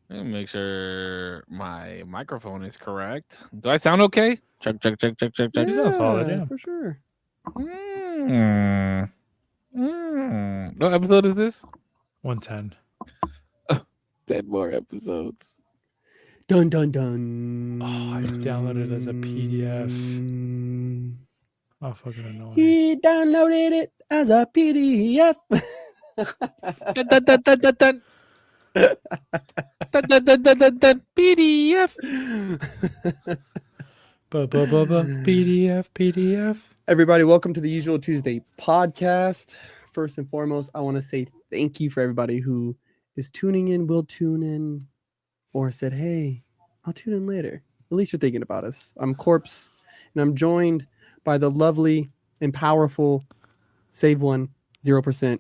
Let me make sure my microphone is correct. Do I sound okay? Check, check, check, check, check, check. You sound solid, Yeah, yeah. for sure. Mm. What episode is this? 110. 10 more episodes. Dun dun dun. Oh, I downloaded it as a PDF. Oh, fucking annoying. He downloaded it as a PDF. Dun, dun, dun, dun, dun, dun. Dun, dun, dun, dun, dun, dun. PDF. PDF, PDF. Everybody, welcome to the Usual Tuesday podcast. First and foremost, I want to say thank you for everybody who is tuning in, will tune in, or said, hey, I'll tune in later. At least you're thinking about us. I'm Korpsx, and I'm joined by the lovely and powerful Save One 0%.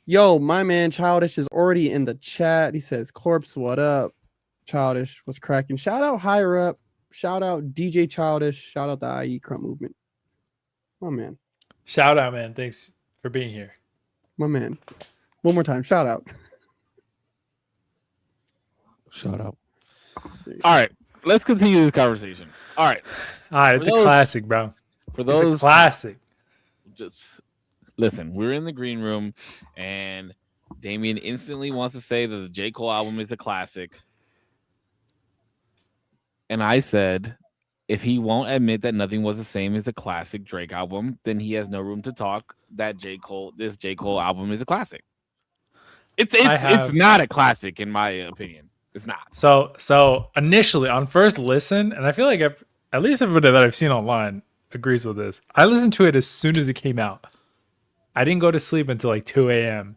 Yo, my man Childish is already in the chat. He says, Korpsx, what up? Childish, what's cracking? Shout out higher up. Shout out DJ Childish. Shout out the IE Crump movement. My man. Shout out, man. Thanks for being here. My man. One more time. Shout out. Shut up. All right. Let's continue this conversation. All right. All right, it's a classic, bro. For It's those a classic. just listen, we're in the green room and Damien instantly wants to say that the J. Cole album is a classic. And I said, if he won't admit that Nothing Was the Same as a classic Drake album, then he has no room to talk that this J. Cole album is a classic. It's not a classic in my opinion. It's not. So initially on first listen, and I feel like at least everybody that I've seen online agrees with this. I listened to it as soon as it came out. I didn't go to sleep until like 2 a.m.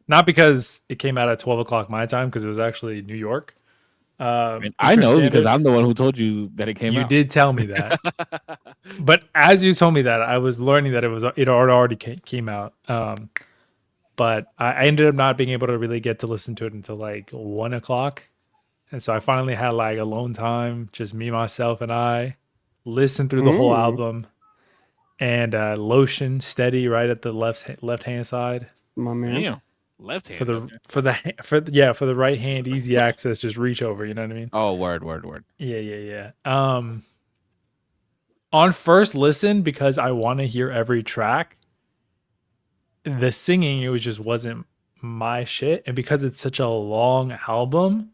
Not because it came out at 12 o'clock my time, because it was actually New York. I know because I'm the one who told you that it came out. You did tell me that. But as you told me that, I was learning that it already came out. But I ended up not being able to really get to listen to it until like 1 o'clock. And so I finally had like alone time, just me, myself, and I listened through the whole album. And Lotion steady right at the left hand side. My man. Damn. Left hand for the right hand, easy access, just reach over, you know what I mean? Oh, word. Yeah. On first listen, because I want to hear every track, the singing, it just wasn't my shit. And because it's such a long album,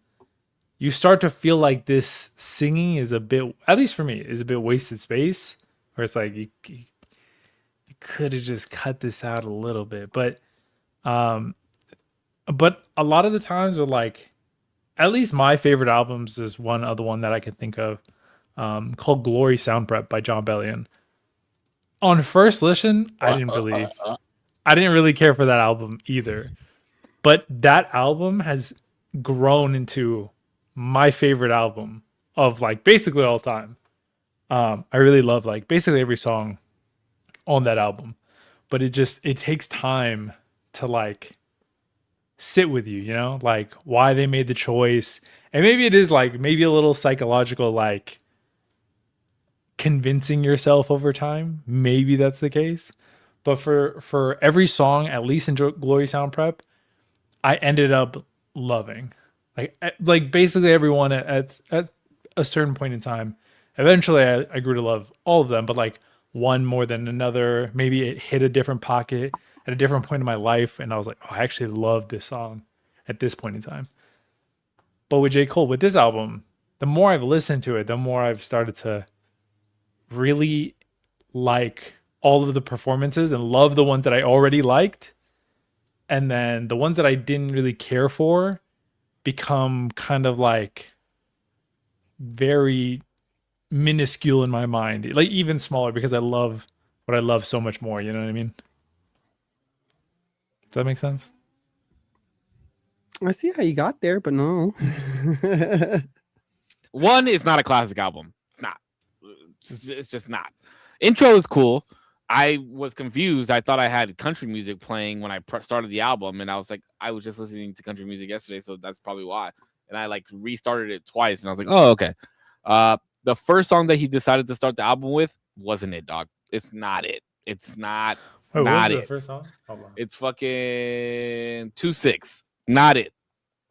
you start to feel like this singing is a bit, at least for me, is a bit wasted space, where it's like you could have just cut this out a little bit. But a lot of the times with like, at least my favorite albums is one other one that I can think of, called Glory Sound Prep by John Bellion. On first listen, I didn't really care for that album either. But that album has grown into my favorite album of like basically all time. I really love like basically every song on that album, but it takes time to like sit with you, you know, like why they made the choice. And maybe it is like maybe a little psychological, like convincing yourself over time. Maybe that's the case. But for every song, at least in Glory Sound Prep, I ended up loving like basically everyone at a certain point in time. Eventually I grew to love all of them, but like one more than another. Maybe it hit a different pocket at a different point in my life, and I was like, oh, I actually love this song at this point in time. But with J. Cole, with this album, the more I've listened to it, the more I've started to really like all of the performances and love the ones that I already liked. And then the ones that I didn't really care for become kind of like very minuscule in my mind, like even smaller, because I love what I love so much more. You know what I mean? Does that make sense? I see how you got there, but no. One, it's not a classic album. It's not. It's just not. Intro is cool. I was confused. I thought I had country music playing when I started the album, and I was like, I was just listening to country music yesterday, so that's probably why. And I like restarted it twice, and I was like, oh, okay. The first song that he decided to start the album with wasn't it, dog. It's not it. It's not. Wait, not what was it. the first song? Hold on. It's fucking 2-6. Not it.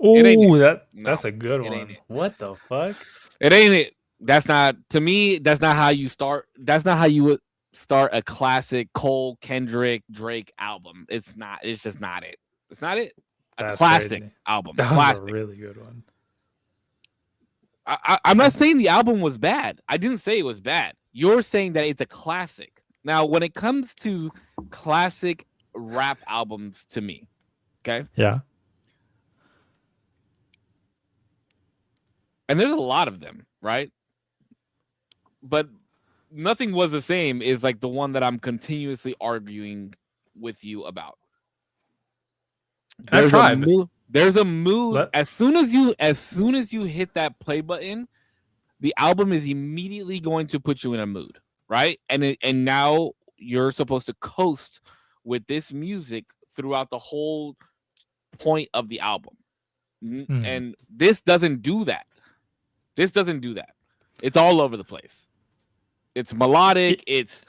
It ain't Oh, it. that's No, a good it ain't one. it. What the fuck? It ain't it. That's not to me. That's not how you start. That's not how you would start a classic Cole, Kendrick, Drake album. It's not. It's just not it. It's not it. A That's classic crazy. album. That was a Classic. really good one. I'm not saying the album was bad. I didn't say it was bad. You're saying that it's a classic. Now, when it comes to classic rap albums, to me, okay, Yeah. and there's a lot of them, right? But Nothing Was the Same is like the one that I'm continuously arguing with you about. I tried. There's a mood. Let, As soon as you hit that play button, the album is immediately going to put you in a mood, right? And now you're supposed to coast with this music throughout the whole point of the album. And this doesn't do that. This doesn't do that. It's all over the place. It's melodic, it's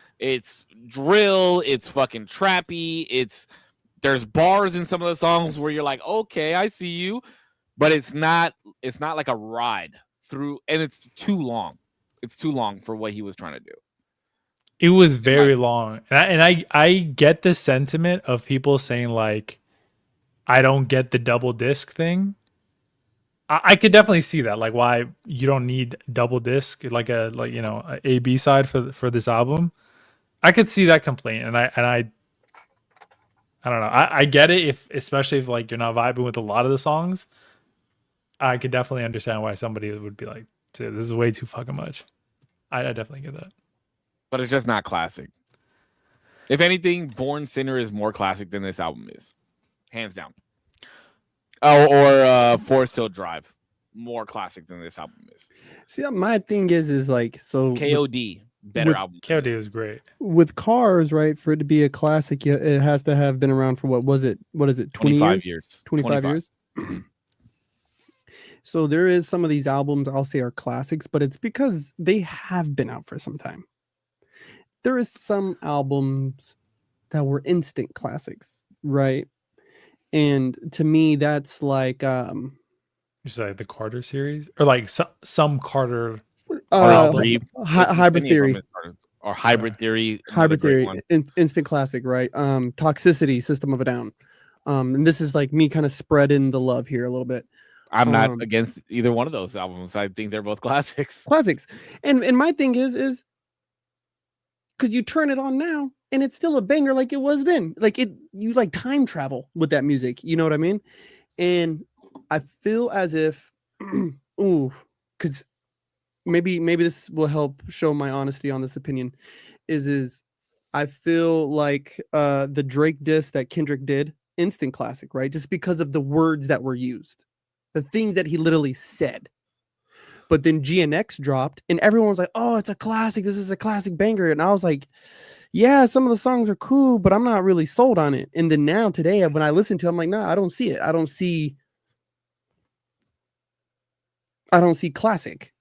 drill, it's fucking trappy, there's bars in some of the songs where you're like, okay, I see you, but it's not like a ride through, and it's too long. It's too long for what he was trying to do. it was very long. And I get the sentiment of people saying like, I don't get the double disc thing. I could definitely see that, like why you don't need double disc, like a A/B side for this album. I could see that complaint, and I don't know. I get it, if especially if like you're not vibing with a lot of the songs. I could definitely understand why somebody would be like, "Dude, this is way too fucking much." I definitely get that. But it's just not classic. If anything, Born Sinner is more classic than this album is, hands down. Or Forest Hill Drive, more classic than this album is. See, my thing is like, so KOD, better album. KOD is great. With Cars, right? For it to be a classic, it has to have been around for what is it? 25 years. 25 years. So there is some of these albums I'll say are classics, but it's because they have been out for some time. There is some albums that were instant classics, right? And to me, that's like You say the Carter series, or like some Carter Hybrid Theory, or Hybrid Theory. Hybrid Theory, instant classic, right? Toxicity, System of a Down. And this is like me kind of spreading the love here a little bit. I'm not against either one of those albums. I think they're both classics. And my thing is because you turn it on now and it's still a banger like it was then. Like you like time travel with that music. You know what I mean? And I feel as if, because maybe this will help show my honesty on this opinion, is I feel like the Drake diss that Kendrick did, instant classic, right? Just because of the words that were used, the things that he literally said. But then GNX dropped and everyone was like, oh, it's a classic. This is a classic banger. And I was like, yeah, some of the songs are cool, but I'm not really sold on it. And then now today, when I listen to it, I'm like, nah, I don't see it. I don't see classic.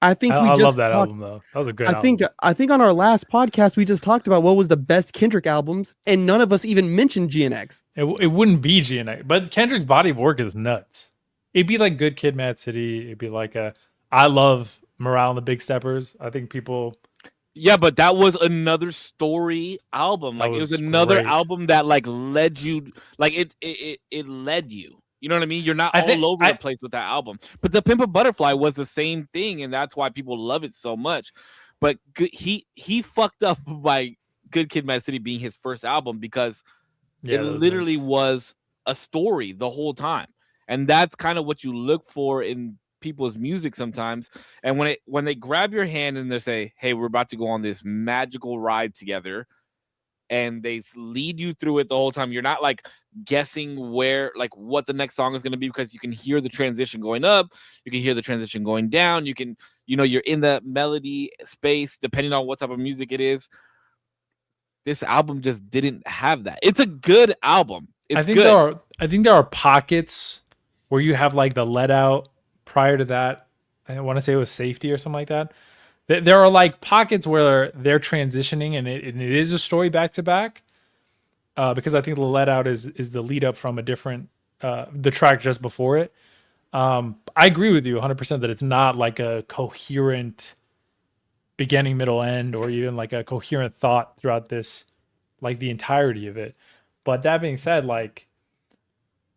I think I love that album though. That was a good album. I think on our last podcast, we just talked about what was the best Kendrick albums, and none of us even mentioned GNX. It wouldn't be GNX, but Kendrick's body of work is nuts. It'd be like Good Kid, Mad City. It'd be like I love Morale and the Big Steppers. I think people. Yeah, but that was another story album. Like it was another album that like led you, like it led you. You know what I mean? You're not all over the place with that album. But The Pimp a Butterfly was the same thing, and that's why people love it so much. But he fucked up by Good Kid, Mad City being his first album because it literally was a story the whole time, and that's kind of what you look for in people's music sometimes. And when they grab your hand and they say, "Hey, we're about to go on this magical ride together," and they lead you through it the whole time, you're not like guessing where, like what the next song is going to be, because you can hear the transition going up, you can hear the transition going down, you can, you're in the melody space depending on what type of music it is. This album just didn't have that. It's a good album. I think there are pockets where you have like the Let Out. Prior to that, I want to say it was Safety or something like that. There are like pockets where they're transitioning, and it is a story back to back. Because I think the Let Out is the lead up from a different the track just before it. I agree with you 100% that it's not like a coherent beginning, middle, end, or even like a coherent thought throughout this, like the entirety of it. But that being said, like,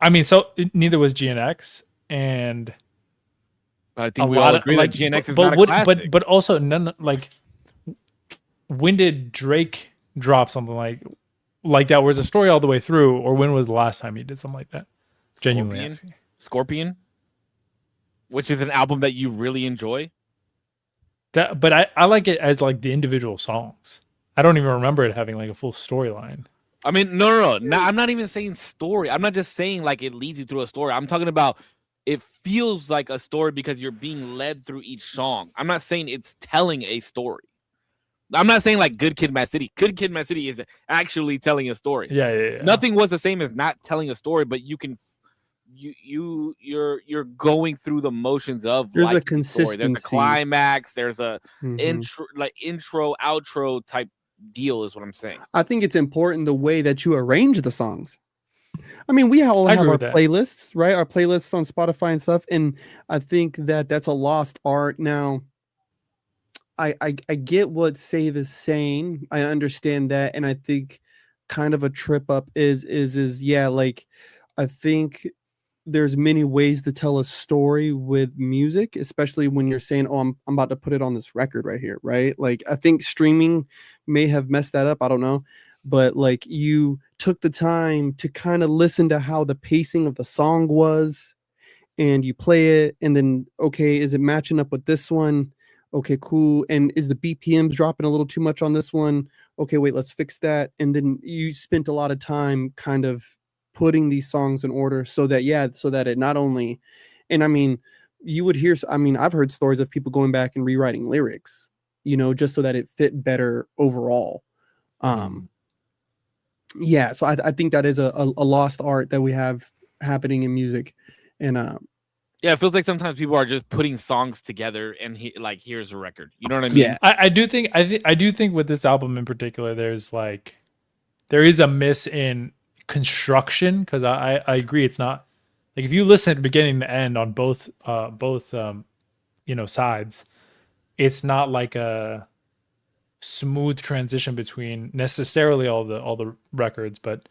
I mean, so neither was GNX, and But I a think we all lot of agree like, that GNX is but not a what, classic. but also none like, when did Drake drop something like that? Was a story all the way through, or when was the last time he did something like that? Genuinely asking. Scorpion, which is an album that you really enjoy. That, but I like it as like the individual songs. I don't even remember it having like a full storyline. I mean, no. I'm not even saying story. I'm not just saying like it leads you through a story. I'm talking about it feels like a story because you're being led through each song. I'm not saying it's telling a story. I'm not saying like Good Kid, Mad City. Good Kid, Mad City is actually telling a story. Yeah. Nothing was the same as not telling a story, but you can you're going through the motions of There's like a consistency. There's a climax. There's a Mm-hmm. intro outro type deal is what I'm saying. I think it's important the way that you arrange the songs. I mean, we all I have agree our with that. playlists, right? Our playlists on Spotify and stuff, and I think that that's a lost art now. I get what Save is saying. I understand that, and I think kind of a trip up is yeah, like I think there's many ways to tell a story with music, especially when you're saying, "Oh, I'm about to put it on this record right here," right? Like I think streaming may have messed that up. I don't know, but like you took the time to kind of listen to how the pacing of the song was, and you play it, and then okay, is it matching up with this one? Okay, cool. And is the BPMs dropping a little too much on this one? Okay, wait, let's fix that. And then you spent a lot of time kind of putting these songs in order so that so that it not only, and I mean, you would hear, I mean, I've heard stories of people going back and rewriting lyrics, just so that it fit better overall. Yeah, so I think that is a lost art that we have happening in music. And Yeah, it feels like sometimes people are just putting songs together and here's a record. You know what I mean? yeah, I do think with this album in particular, there is a miss in construction, because I agree it's not like, if you listen to beginning to end on both sides, it's not like a smooth transition between necessarily all the records, but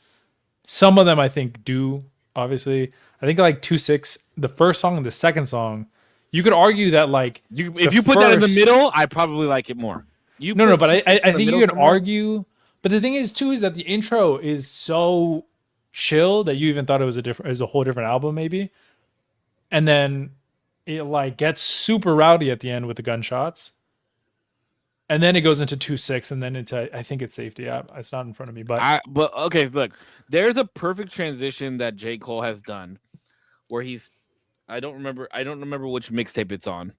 some of them I think do. Obviously, I think like 2-6, the first song and the second song, you could argue that like if you put that in the middle, I probably like it more. But I think you can argue. But the thing is too is that the intro is so chill that you even thought it was a whole different album maybe, and then it like gets super rowdy at the end with the gunshots. And then it goes into 2-6, and then into, I think it's Safety. Yeah, it's not in front of me, but okay, look, there's a perfect transition that J. Cole has done, where I don't remember which mixtape it's on.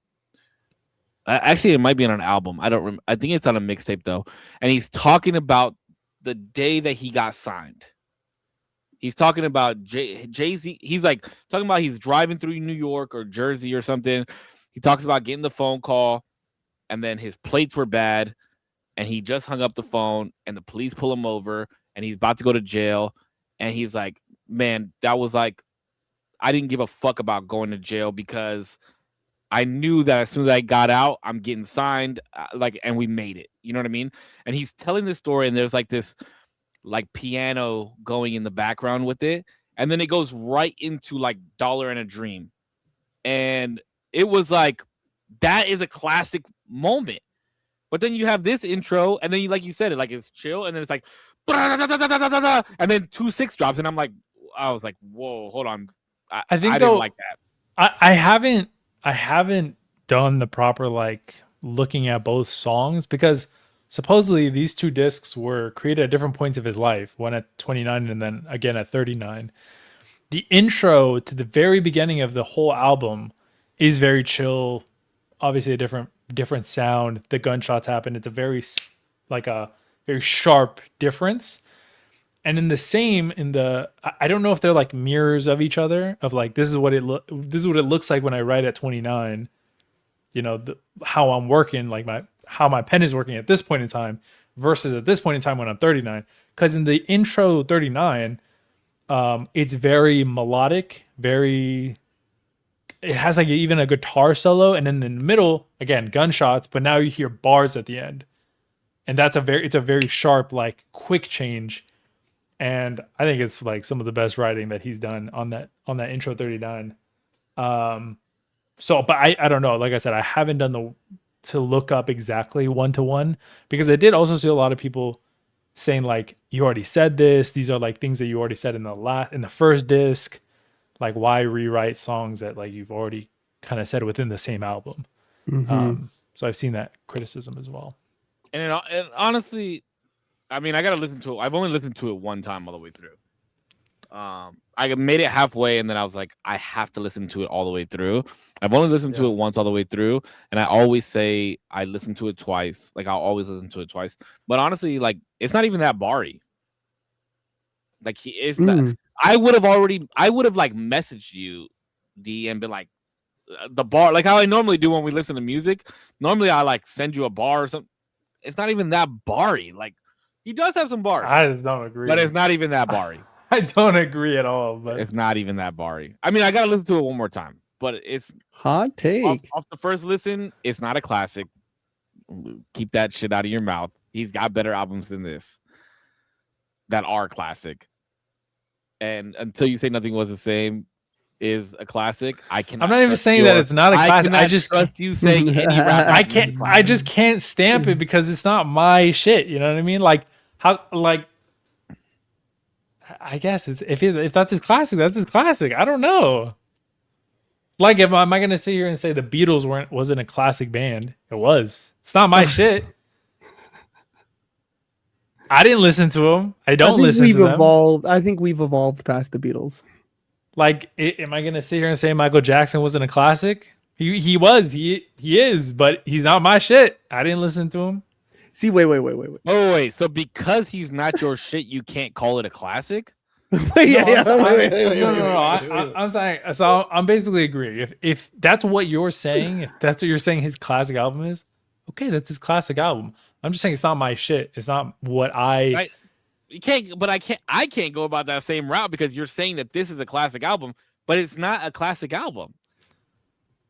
Actually, it might be on an album. I think it's on a mixtape though, and he's talking about the day that he got signed. He's talking about Jay-Z. He's like talking about he's driving through New York or Jersey or something. He talks about getting the phone call, and then his plates were bad, and he just hung up the phone, and the police pull him over, and he's about to go to jail, and he's like, man, that was like, I didn't give a fuck about going to jail because I knew that as soon as I got out, I'm getting signed, and we made it. You know what I mean? And he's telling this story, and there's like this like piano going in the background with it, and then it goes right into like Dollar and a Dream, and it was like, that is a classic moment. But then you have this intro, and then like you said, it's chill, and then it's like, and then 2-6 drops, and I was like, whoa, hold on, I think I didn't like that. I haven't done the proper like looking at both songs, because supposedly these two discs were created at different points of his life, one at 29 and then again at 39. The intro to the very beginning of the whole album is very chill, obviously a different sound. The gunshots happen. It's a very sharp difference. And I don't know if they're like mirrors of each other, of like, this is what it looks like when I write at 29, how I'm working, like how my pen is working at this point in time versus at this point in time when I'm 39. Because in the intro 39, it's very melodic, very it has like even a guitar solo, and then in the middle, again, gunshots, but now you hear bars at the end. And it's a very sharp, like quick change. And I think it's like some of the best writing that he's done on that intro 39. So, but I don't know. Like I said, I haven't done to look up exactly 1-to-1, because I did also see a lot of people saying like, you already said this. These are like things that you already said in the first disc. Like, why rewrite songs that like you've already kind of said within the same album? So I've seen that criticism as well. And honestly, I mean, I gotta listen to it. I've only listened to it one time all the way through. I made it halfway, and then I was like, I have to listen to it all the way through. I've only listened to it once all the way through, and I always say I listen to it twice. Like, I'll always listen to it twice. But honestly, like, it's not even that bari. Like, he is. I would have like messaged you, D, and been like, the bar, like how I normally do when we listen to music. Normally, I like send you a bar or something. It's not even that bari. Like, he does have some bars. I just don't agree. But it's not even that bari. I don't agree at all. But it's not even that bari. I mean, I gotta listen to it one more time. But it's hot take. Off the first listen, it's not a classic. Keep that shit out of your mouth. He's got better albums than this that are classic. And Until You Say Nothing Was the Same is a classic. I'm not even saying that it's not a classic. I just trust you saying any rap. I just can't stamp it because it's not my shit. You know what I mean? Like how like I guess if that's his classic, that's his classic. I don't know. Like, am I gonna sit here and say the Beatles wasn't a classic band? It was. It's not my shit. I didn't listen to them. I don't listen to them. I think we've evolved past the Beatles. Like, am I gonna sit here and say Michael Jackson wasn't a classic? He was. He is, but he's not my shit. I didn't listen to him. See, wait. Oh, wait. So because he's not your shit, you can't call it a classic? Wait. I'm saying. So I'm basically agreeing. If that's what you're saying, if that's what you're saying, his classic album is okay. That's his classic album. I'm just saying it's not my shit. It's not what You can't, but I can't go about that same route because you're saying that this is a classic album, but it's not a classic album.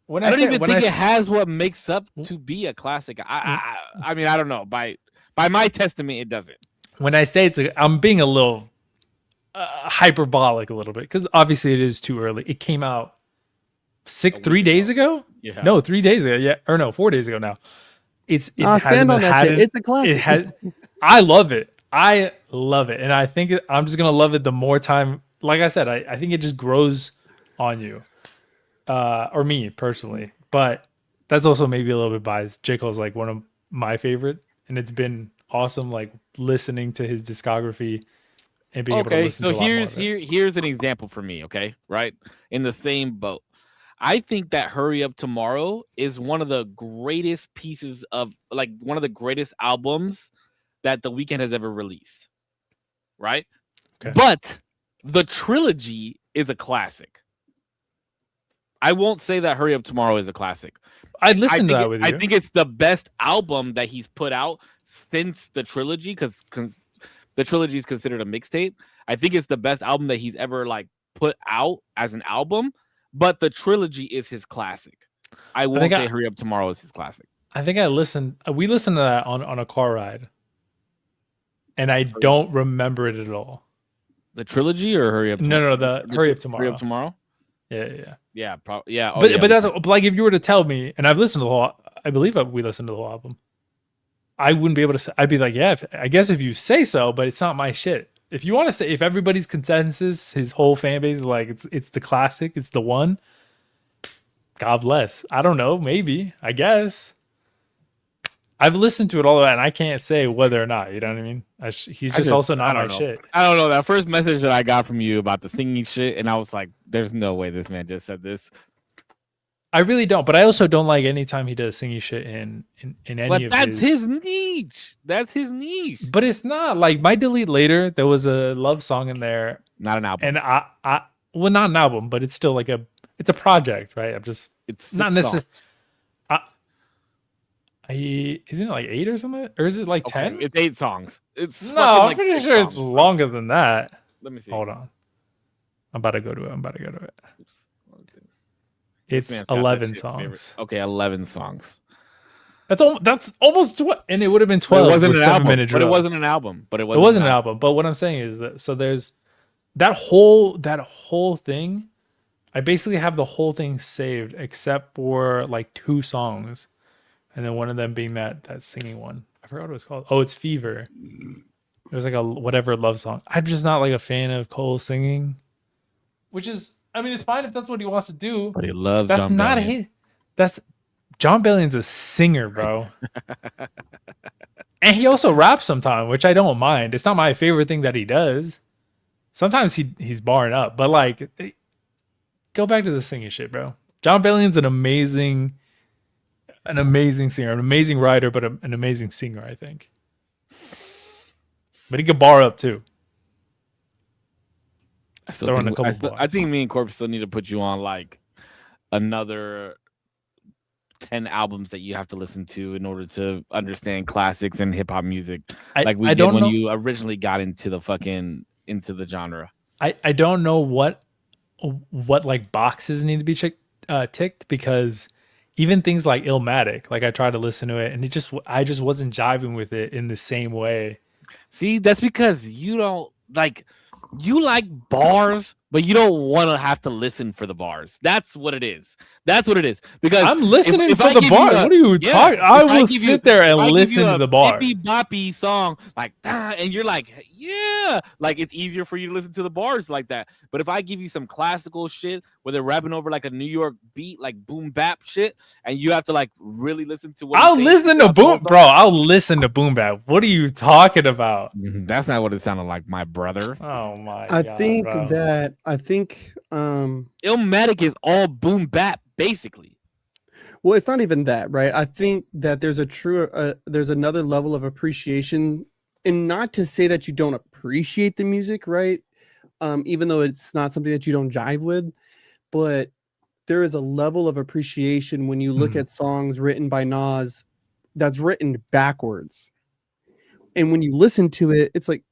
I don't even think it has what makes up to be a classic. I mean, I don't know. By my testament, it doesn't. When I say I'm being a little hyperbolic a little bit because obviously it is too early. It came out 3 days ago. Yeah. No, 3 days ago. Yeah, or no, 4 days ago now. Stand on that shit. It's a classic. I love it. I love it, and I think I'm just gonna love it the more time. Like I said, I think it just grows on you, or me personally. But that's also maybe a little bit biased. J. Cole's like one of my favorite, and it's been awesome, like listening to his discography and being able to listen to a lot more of it. Here's an example for me. Okay, right in the same boat. I think that Hurry Up Tomorrow is one of the greatest pieces of one of the greatest albums that The Weeknd has ever released. Right? Okay. But the trilogy is a classic. I won't say that Hurry Up Tomorrow is a classic. I'd listen to that with you. I think it's the best album that he's put out since the trilogy because the trilogy is considered a mixtape. I think it's the best album that he's ever put out as an album. But the trilogy is his classic. I won't say Hurry Up Tomorrow is his classic. I think we listened to that on a car ride. And I don't remember it at all. The trilogy or Hurry Up Tomorrow? No, Hurry Up Tomorrow. Hurry Up Tomorrow? Yeah. Yeah, probably. Yeah. Oh, but that's like if you were to tell me, and I've listened to the whole, I believe we listened to the whole album. I wouldn't be able to say, I'd be like, yeah, I guess if you say so, but it's not my shit. If you want to say, if everybody's consensus, his whole fan base is like, it's the classic, it's the one. God bless. I don't know. Maybe. I guess. I've listened to it all the way, and I can't say whether or not. You know what I mean? He's just also not my shit. I don't know. That first message that I got from you about the singing shit, and I was like, "There's no way this man just said this." I really don't, but I also don't like anytime he does singing shit in any of his. But that's his niche. That's his niche. But it's not like My Delete Later. There was a love song in there, not an album, and well, not an album, but it's still like it's a project, right? It's not necessarily. Isn't it like 8 or something? Or is it like 10? It's 8 songs. I'm pretty sure it's longer than that. Let me see. Hold on. I'm about to go to it. Oops. This It's man's got that 11 shit favorite. songs. Okay, 11 songs. That's almost and it would have been But 12 it wasn't with an album. 7-minute But it drill. wasn't an album. But it It wasn't an album. But what I'm saying is that so there's that whole thing. I basically have the whole thing saved except for like 2 songs, and then one of them being that singing one. I forgot what it was called. Oh, it's Fever. It was like a whatever love song. I'm just not like a fan of Cole singing, which is, I mean, it's fine if that's what he wants to do. But he loves That's John not Bellion. his. That's John Bellion's a singer, bro. And he also raps sometimes, which I don't mind. It's not my favorite thing that he does. Sometimes he's barring up, but like, go back to the singing shit, bro. John Bellion's an amazing singer, an amazing writer, but an amazing singer, I think. But he could bar up too. I think me and Korpsx still need to put you on like another 10 albums that you have to listen to in order to understand classics and hip hop music. Like we did when you originally got into the genre. I don't know what like boxes need to be ticked, because even things like Illmatic, like I tried to listen to it and I just wasn't jiving with it in the same way. See, that's because you don't like bars, but you don't want to have to listen for the bars. That's what it is. Because I'm listening for the bars. What are you talking? I will sit there and listen to the bars. Bippy boppy song like that, and you're like, yeah, like it's easier for you to listen to the bars like that. But if I give you some classical shit where they're rapping over like a New York beat, like boom bap shit, and you have to like really listen to what I'll listen to boom, bro. I'll listen to boom bap. What are you talking about? That's not what it sounded like, my brother. Oh my I god. think bro. Illmatic is all boom bap basically. Well, it's not even that, right? I think that there's there's another level of appreciation, and not to say that you don't appreciate the music, right? Even though it's not something that you don't jive with, but there is a level of appreciation when you look at songs written by Nas that's written backwards. And when you listen to it, it's like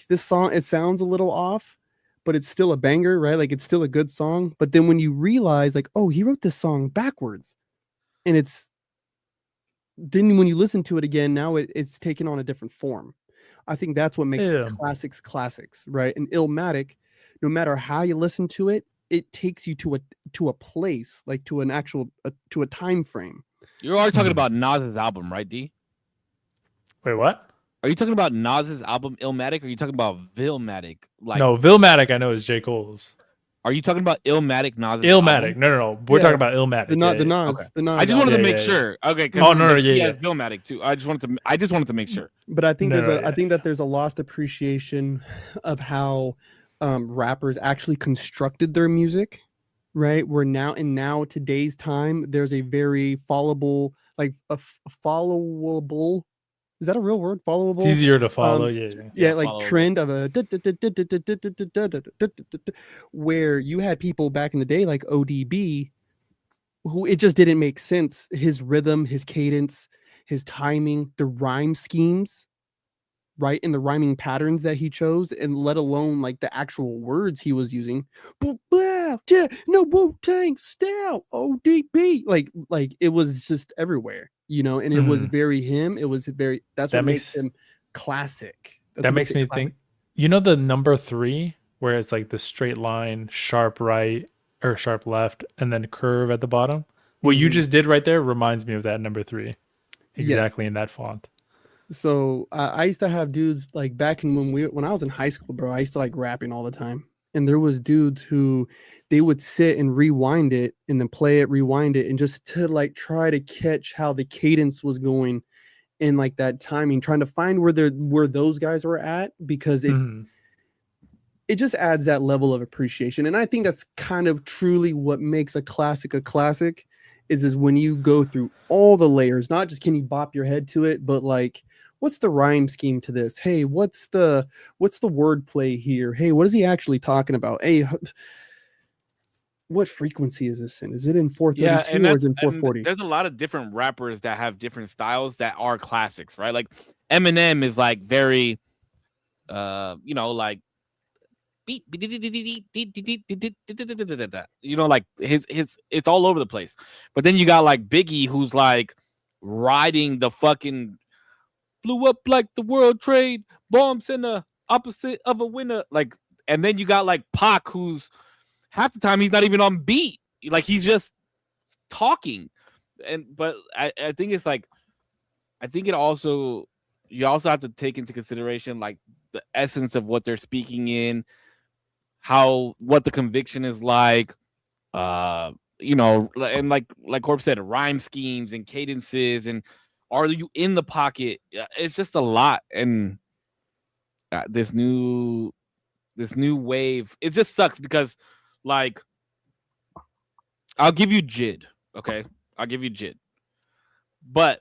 this song, it sounds a little off, but it's still a banger, right? Like it's still a good song. But then when you realize like, oh, he wrote this song backwards, and then when you listen to it again, now it's taken on a different form. I think that's what makes classics, right? And Illmatic, no matter how you listen to it, it takes you to a place, like to an actual to a time frame. You're already talking about Nas's album, right, D? Wait, what? Are you talking about Nas's album Illmatic, or are you talking about Villmatic? Like, no, Villmatic I know is J. Cole's. Are you talking about Illmatic, Nas's Illmatic? album? No. We're talking about Illmatic. The Nas. Okay. The Nas. I just wanted to make sure. Okay. Oh no, he has Villmatic too. I just wanted to make sure. But I think I think that there's a lost appreciation of how rappers actually constructed their music, right? Where now today's time, there's a very followable, like a followable. Is that a real word? Followable. It's easier to follow. Yeah, like trend of a where you had people back in the day like ODB, who it just didn't make sense. His rhythm, his cadence, his timing, the rhyme schemes, right, and the rhyming patterns that he chose, and let alone like the actual words he was using. Yeah, no Wu-Tang style, ODB, like it was just everywhere, you know, and it was very him. It was very that's what makes him classic. That makes me think. You know the number 3 where it's like the straight line, sharp right or sharp left, and then curve at the bottom. What you just did right there reminds me of that number 3, exactly in that font. So I used to have dudes like back in when I was in high school, bro. I used to like rapping all the time, and there was dudes who they would sit and rewind it and then play it, rewind it, and just to like try to catch how the cadence was going and like that timing, trying to find where those guys were at, because it just adds that level of appreciation. And I think that's kind of truly what makes a classic is when you go through all the layers, not just can you bop your head to it, but like, what's the rhyme scheme to this? Hey, what's the wordplay here? Hey, what is he actually talking about? Hey, what frequency is this in? Is it in 432 or is it in 440? There's a lot of different rappers that have different styles that are classics, right? Like Eminem is like very, like beat, you know, like his it's all over the place. But then you got like Biggie, who's like riding the fucking blew up like the World Trade bombs in the opposite of a winner, like. And then you got like Pac, who's half the time he's not even on beat, like he's just talking. But I think it's like, I think it also, you also have to take into consideration like the essence of what they're speaking in, what the conviction is like, you know, and like Corp said, rhyme schemes and cadences, and are you in the pocket? It's just a lot. And this new wave, it just sucks because, like, I'll give you Jid, okay? I'll give you Jid. But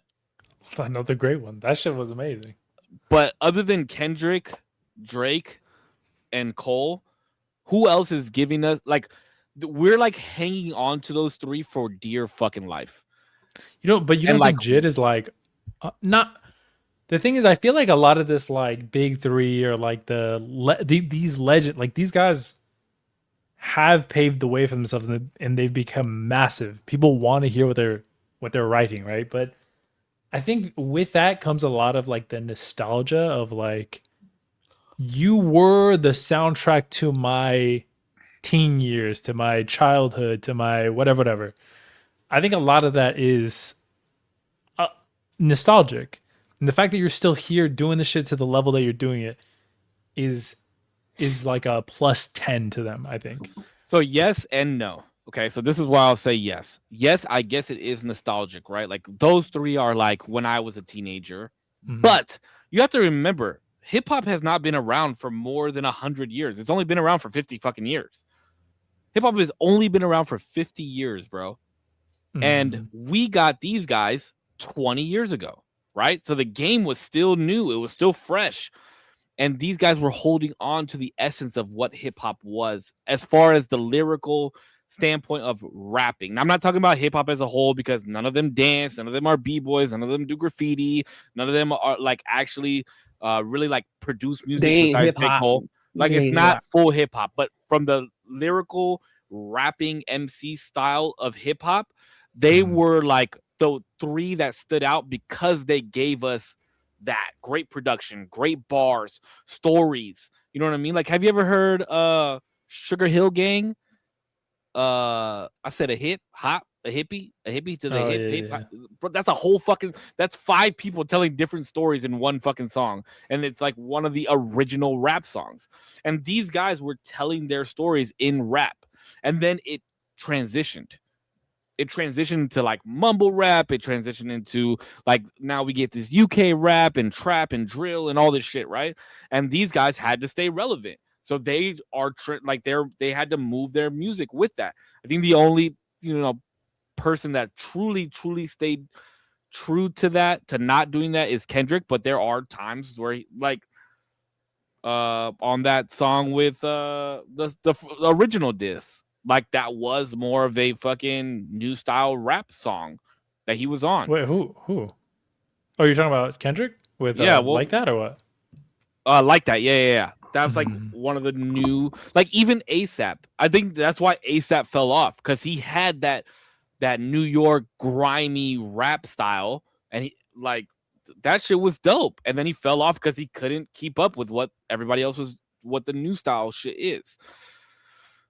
another great one. That shit was amazing. But other than Kendrick, Drake, and Cole, who else is giving us, like, we're like hanging on to those three for dear fucking life. You know, but you don't think Jid is like not. The thing is, I feel like a lot of this like big three or like these legend, like these guys have paved the way for themselves, and they've become massive. People want to hear what they're writing, right? But I think with that comes a lot of like the nostalgia of like, you were the soundtrack to my teen years, to my childhood, to my whatever. I think a lot of that is nostalgic. And the fact that you're still here doing the shit to the level that you're doing it is like a plus 10 to them, I think. So yes and no. Okay, so this is why I'll say yes. Yes, I guess it is nostalgic, right? Like those three are like when I was a teenager. Mm-hmm. But you have to remember, hip hop has not been around for more than 100 years. It's only been around for 50 fucking years. Hip hop has only been around for 50 years, bro. Mm-hmm. And we got these guys 20 years ago, right? So the game was still new. It was still fresh. And these guys were holding on to the essence of what hip hop was as far as the lyrical standpoint of rapping. Now, I'm not talking about hip hop as a whole, because none of them dance, none of them are b-boys, none of them do graffiti, none of them are like actually really like produce music. They ain't hip hop. Like it's not full hip hop, but from the lyrical rapping MC style of hip hop, they were like the three that stood out because they gave us that great production, great bars, stories. You know what I mean? Like, have you ever heard Sugar Hill Gang? I said a hippie to the hip. But that's a whole fucking, that's 5 people telling different stories in one fucking song, and it's like one of the original rap songs. And these guys were telling their stories in rap, and then it transitioned. It transitioned to like mumble rap. It transitioned into like, now we get this UK rap and trap and drill and all this shit, right? And these guys had to stay relevant. So they are they had to move their music with that. I think the only, person that truly stayed true to that, to not doing that, is Kendrick. But there are times where he, like on that song with the original diss, like that was more of a fucking new style rap song that he was on. Wait, who? Oh, you're talking about Kendrick with like that or what? Like that, yeah. That was like one of the new, like even ASAP. I think that's why ASAP fell off, because he had that New York grimy rap style, and he like that shit was dope. And then he fell off because he couldn't keep up with what everybody else was, what the new style shit is.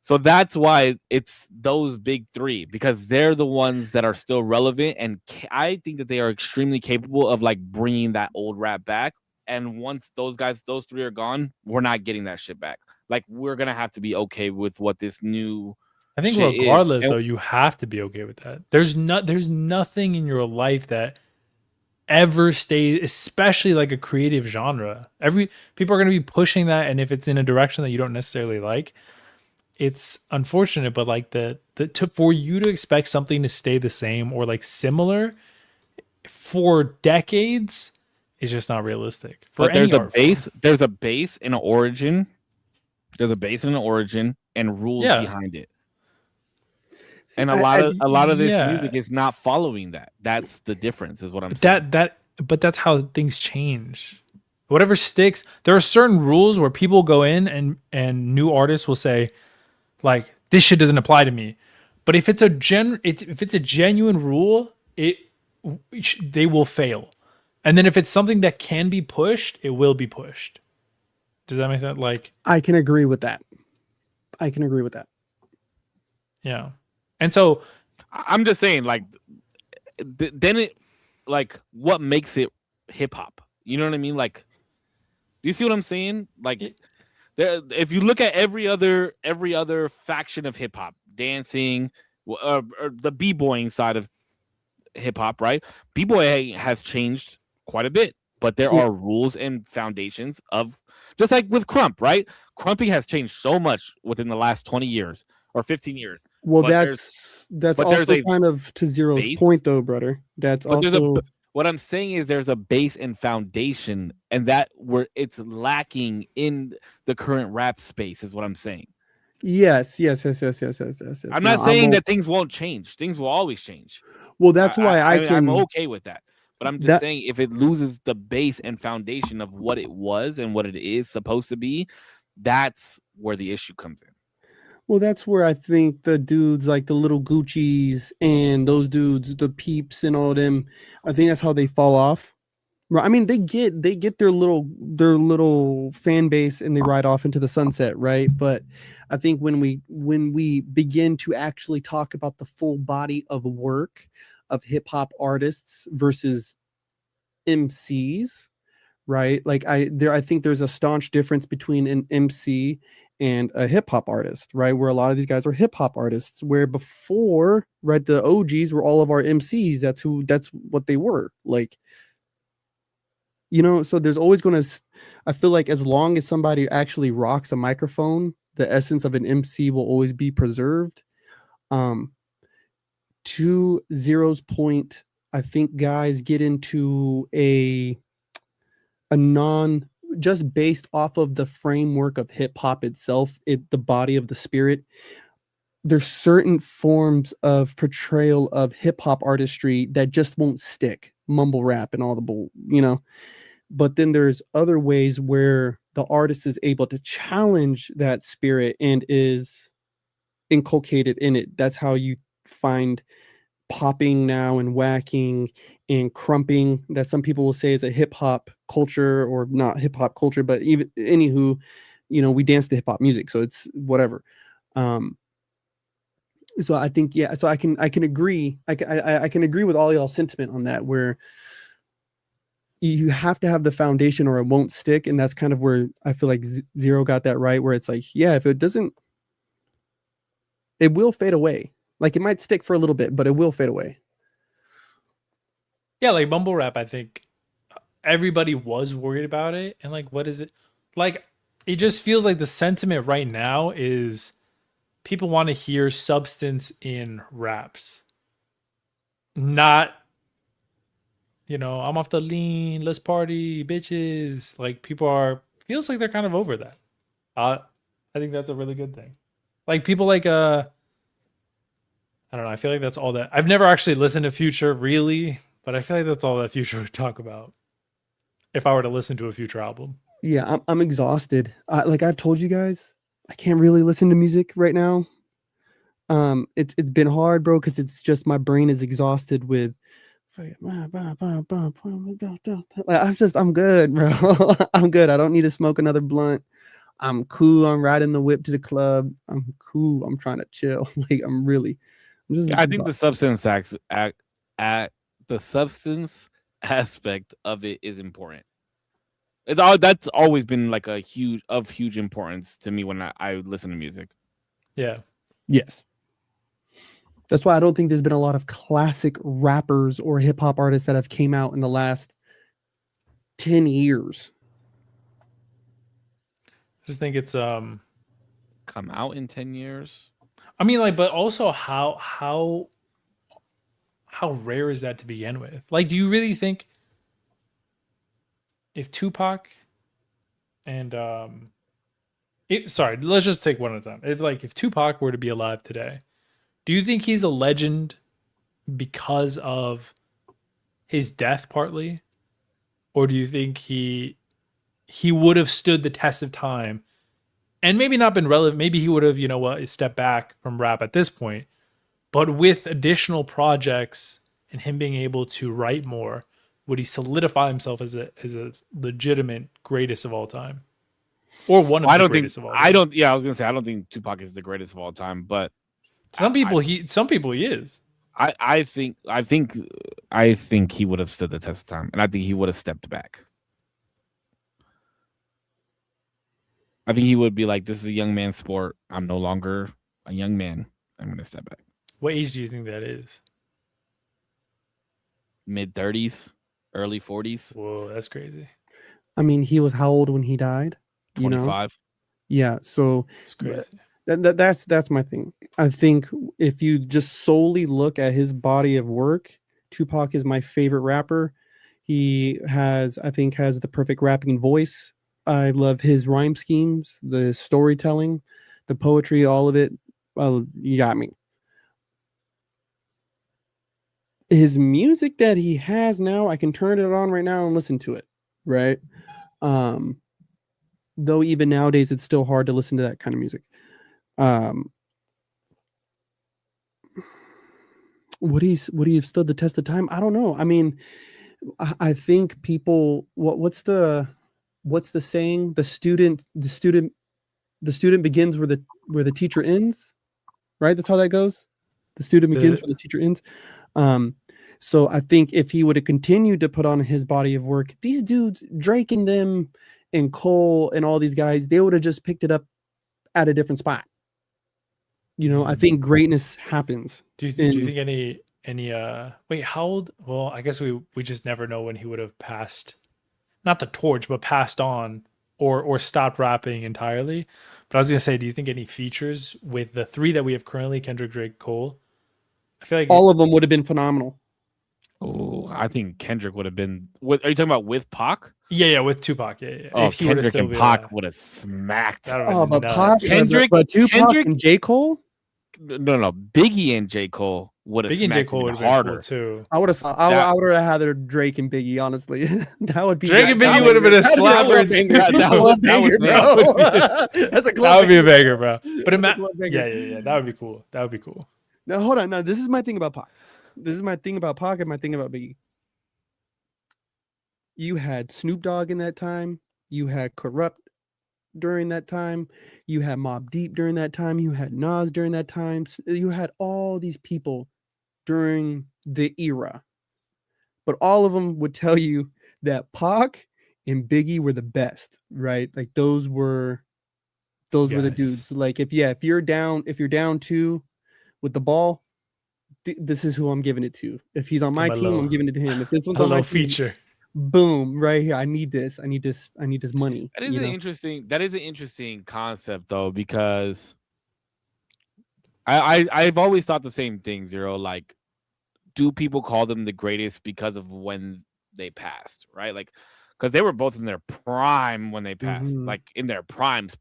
So that's why it's those big three, because they're the ones that are still relevant, and I think that they are extremely capable of like bringing that old rap back. And once those three are gone, we're not getting that shit back. Like, we're gonna have to be okay with what this new. I think regardless, though, you have to be okay with that. There's nothing in your life that ever stays, especially like a creative genre. People are gonna be pushing that, and if it's in a direction that you don't necessarily like, it's unfortunate. But like for you to expect something to stay the same or like similar for decades is just not realistic. But there's a base and an origin. There's a base and an origin and rules behind it. See, and a lot of this music is not following that. That's the difference, is what I'm saying. But that's how things change. Whatever sticks. There are certain rules where people go in and new artists will say, like, this shit doesn't apply to me. But if it's a genuine rule, they will fail. And then if it's something that can be pushed, it will be pushed. Does that make sense? Like, I can agree with that. yeah. And so I'm just saying, like, then it, like, what makes it hip hop? You know what I mean? Like, do you see what I'm saying? Like, there, if you look at every other faction of hip hop, dancing, or the b-boying side of hip hop, right? B-boy has changed quite a bit, but there are rules and foundations of, just like with crump, right? Crumping has changed so much within the last 20 years or 15 years. Well, But that's but also there's a kind of to Zero's base. point, though, brother. That's But also what I'm saying is there's a base and foundation, and that where it's lacking in the current rap space is what I'm saying. yes. I'm No, not saying that things won't change. Things will always change. Well, that's why I'm okay with that. But I'm just saying, if it loses the base and foundation of what it was and what it is supposed to be, that's where the issue comes in. Well, that's where I think the dudes like the little Gucci's and those dudes, the Peeps and all them, I think that's how they fall off. Right. I mean, they get their little fan base and they ride off into the sunset, right? But I think when we begin to actually talk about the full body of work of hip hop artists versus MCs, right? Like I think there's a staunch difference between an MC and a hip hop artist, right? Where a lot of these guys are hip hop artists, where before, right, the OGs were all of our MCs. That's what they were. Like, you know, so there's always going to, I feel like as long as somebody actually rocks a microphone, the essence of an MC will always be preserved. To Zero's point, I think guys get into a non, just based off of the framework of hip hop itself, the body of the spirit. There's certain forms of portrayal of hip hop artistry that just won't stick, mumble rap and all the bull, you know. But then there's other ways where the artist is able to challenge that spirit and is inculcated in it. That's how you find popping now and whacking and crumping, that some people will say is a hip hop culture, or not hip hop culture, but even anywho, you know, we dance to hip hop music, so it's whatever. So I think, yeah, so I can agree. I can agree with all y'all's sentiment on that, where you have to have the foundation or it won't stick. And that's kind of where I feel like Zero got that right, where it's like, yeah, if it doesn't, it will fade away. Like, it might stick for a little bit, but it will fade away. yeah, like mumble rap, I think everybody was worried about it. And like, what is it? Like, it just feels like the sentiment right now is people want to hear substance in raps. Not, you know, I'm off the lean, let's party, bitches. Like, feels like they're kind of over that. I think that's a really good thing. Like, people like, I don't know, I feel like that's all that, I've never actually listened to Future really, but I feel like that's all that Future would talk about if I were to listen to a Future album. Yeah, I'm exhausted. Like I've told you guys, I can't really listen to music right now. It's been hard, bro, because it's just my brain is exhausted with. Like, I'm good, bro. I'm good. I don't need to smoke another blunt. I'm cool. I'm riding the whip to the club. I'm cool. I'm trying to chill. Like, I think the substance the substance aspect of it is important. That's always been like huge importance to me when I listen to music. Yeah. Yes. That's why I don't think there's been a lot of classic rappers or hip hop artists that have came out in the last 10 years. I just think it's come out in 10 years. I mean, like, but also how rare is that to begin with? Like, do you really think if Tupac and sorry, let's just take one at a time. If Tupac were to be alive today, do you think he's a legend because of his death partly? Or do you think he he would have stood the test of time and maybe not been relevant. Maybe he would have, stepped back from rap at this point. But with additional projects and him being able to write more, would he solidify himself as a legitimate greatest of all time? Or one of the greatest of all time? I don't think Tupac is the greatest of all time, but some people he is. I think he would have stood the test of time, and I think he would have stepped back. I think he would be like, this is a young man's sport. I'm no longer a young man. I'm going to step back. What age do you think that is? Mid-30s, early 40s. Whoa, that's crazy. I mean, he was how old when he died? 25. Yeah, so it's crazy. That's my thing. I think if you just solely look at his body of work, Tupac is my favorite rapper. He has the perfect rapping voice. I love his rhyme schemes, the storytelling, the poetry, all of it. Well, you got me. His music that he has now, I can turn it on right now and listen to it, right? Though even nowadays it's still hard to listen to that kind of music. Would he have stood the test of time? I don't know. I mean, I think people. What's the saying? The student begins where the teacher ends, right? That's how that goes. The student begins where the teacher ends. So I think if he would have continued to put on his body of work, these dudes, Drake and them, and Cole and all these guys, they would have just picked it up at a different spot. I think greatness happens. Do you think any wait, how old? Well, I guess we just never know when he would have passed, not the torch, but passed on or stopped rapping entirely. But I was gonna say, do you think any features with the three that we have currently, Kendrick, Drake, Cole? I feel like all of them would have been phenomenal. Oh, I think Kendrick would have been. Are you talking about with Pac? Yeah, with Tupac. Yeah. Oh, Kendrick and Pac would have smacked. But Pac, but Tupac and J. Cole. No, Biggie and J. Cole would have. Biggie and J. Cole would have been cool too. I would have had Drake and Biggie. Honestly, that would be Drake and Biggie would have been a slapper. That would be a banger, bro. But yeah, that would be cool. That would be cool. Now hold on. Now this is my thing about Pac. This is my thing about Pac and my thing about Biggie. You had Snoop Dogg in that time. You had Corrupt during that time. You had Mobb Deep during that time. You had Nas during that time. You had all these people during the era. But all of them would tell you that Pac and Biggie were the best, right? Like those were the dudes. Like if you're down 2 with the ball, this is who I'm giving it to. If he's on my team, I'm giving it to him. If this one's on my feature, boom, right here. I need this money. That is an interesting concept though, because I've always thought the same thing, Zero. Like, do people call them the greatest because of when they passed, right? Like, because they were both in their prime when they passed, like in their primes.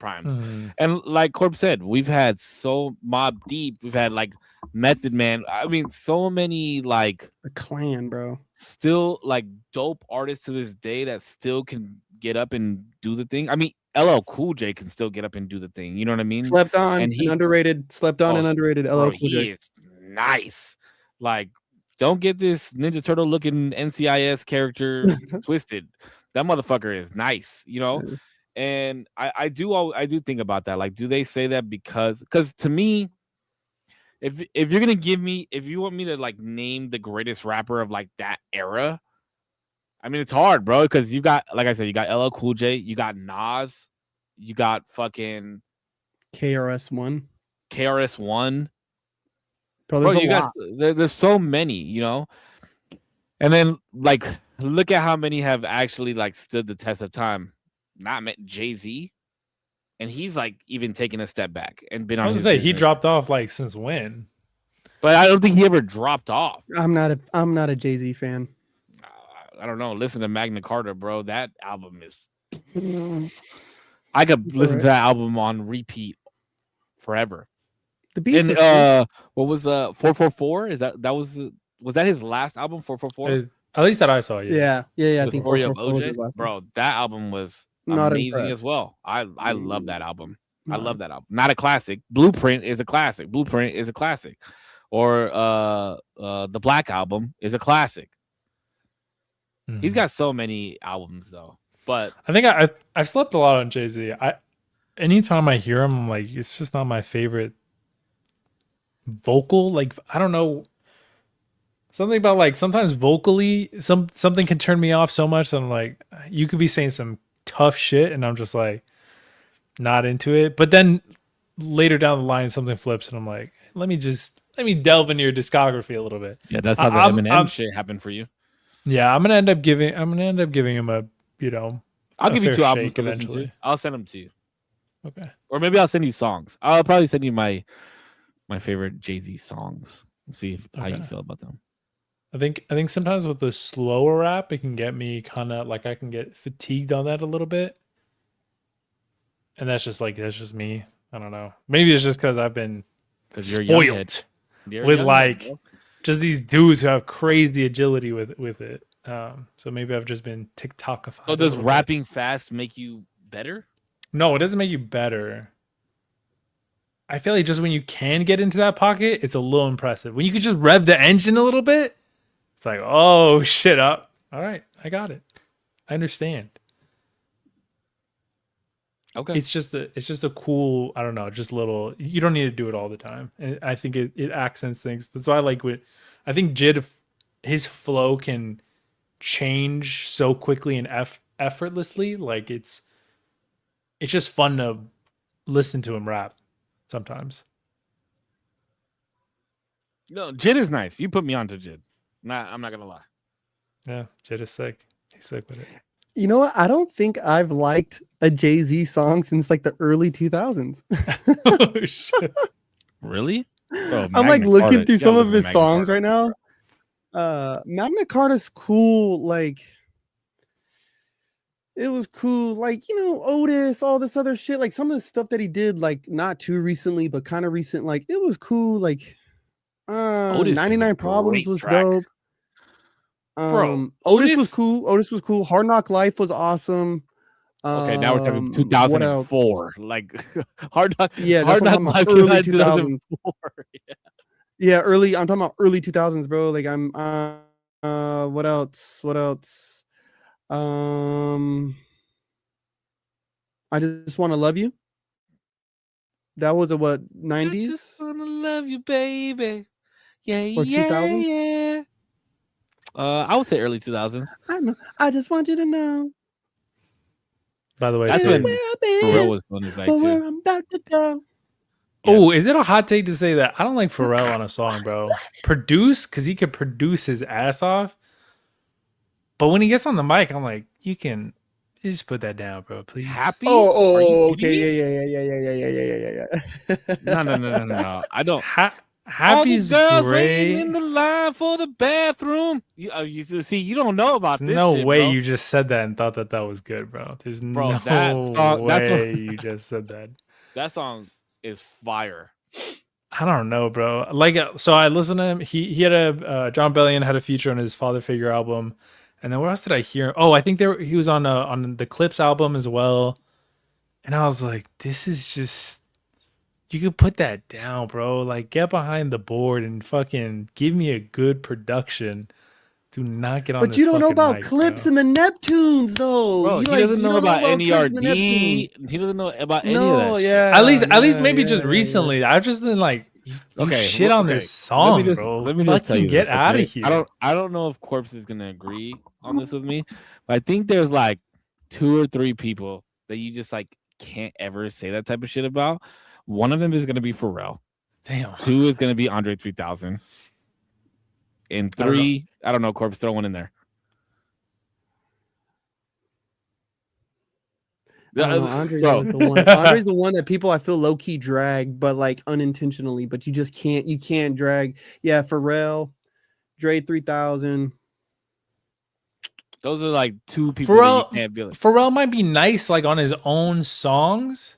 And like Korpsx said, we've had Mobb Deep, we've had like Method Man. I mean, so many like the Clan, bro. Still like dope artists to this day that still can get up and do the thing. I mean, LL Cool J can still get up and do the thing. You know what I mean? Slept on and underrated LL Cool J. He is nice. Like, don't get this Ninja Turtle looking NCIS character twisted. That motherfucker is nice, And I do think about that. Like, do they say that because to me, if you're gonna if you want me to like name the greatest rapper of like that era, I mean it's hard, bro, because you got, like I said, you got LL Cool J, you got Nas, you got fucking KRS-One. Bro, there's so many, And then like look at how many have actually like stood the test of time. Not Jay-Z. And he's like even taken a step back and been on. I was gonna say he dropped off like since when? But I don't think he ever dropped off. I'm not a Jay-Z fan. I don't know. Listen to Magna Carta, bro. That album is. I could listen to that album on repeat forever. The beats. And what was 444? Is that was that his last album? 444. At least that I saw. Yeah. I think 444 was his last. Bro, that album was Not amazing impressed. as well. I love that album. I Not love that album. Not a classic. Blueprint is a classic. Blueprint is a classic. Or the Black Album is a classic. He's got so many albums though. But I think I've slept a lot on Jay-Z. Anytime I hear him, I'm like, it's just not my favorite vocal. Like, I don't know. Something about like sometimes vocally something can turn me off so much that I'm like, you could be saying some tough shit and I'm just like not into it. But then later down the line something flips and I'm like, let me delve into your discography a little bit. yeah, that's how the Eminem shit happened for you. Yeah, I'm gonna end up giving him a, you know, I'll a give you fair 2 albums shake to listen eventually. to. I'll send them to you. Okay. Or maybe I'll send you songs. I'll probably send you my favorite Jay-Z songs. See how you feel about them. I think sometimes with the slower rap, it can get me kind of like I can get fatigued on that a little bit, and that's just me. I don't know. Maybe it's just because I've been spoiled with like just these dudes who have crazy agility with it. So maybe I've just been TikTokified. So does rapping fast make you better? No, it doesn't make you better. I feel like just when you can get into that pocket, it's a little impressive. When you can just rev the engine a little bit, it's like, oh shit up. All right, I got it. I understand. Okay. It's just a cool, I don't know, just little, you don't need to do it all the time. And I think it accents things. That's why I like I think Jid, his flow can change so quickly and effortlessly. Like it's just fun to listen to him rap sometimes. No, Jid is nice. You put me onto Jid. I'm not gonna lie. Yeah, Jid is sick. He's sick with it. You know what? I don't think I've liked a Jay-Z song since like the early 2000s. Oh shit! Really? Bro, I'm like looking Carta. through some of his songs right now. Magna Carta's cool. Like, it was cool. Like, you know, Otis, all this other shit. Like some of the stuff that he did, like not too recently, but kind of recent. Like it was cool. Like, 99 Problems was dope. Bro, Otis was cool. Otis was cool. Hard Knock Life was awesome. Okay, now we're talking 2004. Like Hard Knock. Yeah, Hard that's Knock Life early 2000s. Yeah. Yeah, early. I'm talking about early 2000s, bro. Like I'm. What else? What else? I just want to love you. That was a what 90s? I just wanna love you, baby. Yeah, or 2000s? Yeah. I would say early 2000s. I know. I just want you to know. By the way, that's when Pharrell was on his back too. Where I'm about to go. Oh, is it a hot take to say that I don't like Pharrell on a song, bro? Produce, because he could produce his ass off. But when he gets on the mic, I'm like, you just put that down, bro, please. Happy? Oh, okay. Yeah. No. I don't. Happy's great. In the line for the bathroom. You see, you don't know about this. No shit, way bro. you just said that and thought that was good, bro. There's no way you just said that. That song is fire. I don't know, bro. Like, so I listened to him. He had a John Bellion had a feature on his Father Figure album, and then what else did I hear? Oh, I think he was on the Clips album as well. And I was like, this is just. You could put that down, bro. Like, get behind the board and fucking give me a good production. Do not get on. But you don't know about Clips and the Neptunes, though. Bro, he doesn't know about NERD. He doesn't know about any of that. Yeah. At least maybe just recently. I've just been like, shit on this song, bro. Let me just tell you, get out of here. I don't know if Korpsx is gonna agree on this with me, but I think there's like 2 or 3 people that you just like can't ever say that type of shit about. One of them is going to be Pharrell. Damn. 2 is going to be Andre 3000. And 3, I don't know, Korpsx, throw one in there. Andre's the one. Andre's the one that people I feel low key drag, but like unintentionally. But you just can't drag. Yeah, Pharrell, Dre 3000. Those are like 2 people that you can't be like. Pharrell might be nice like on his own songs.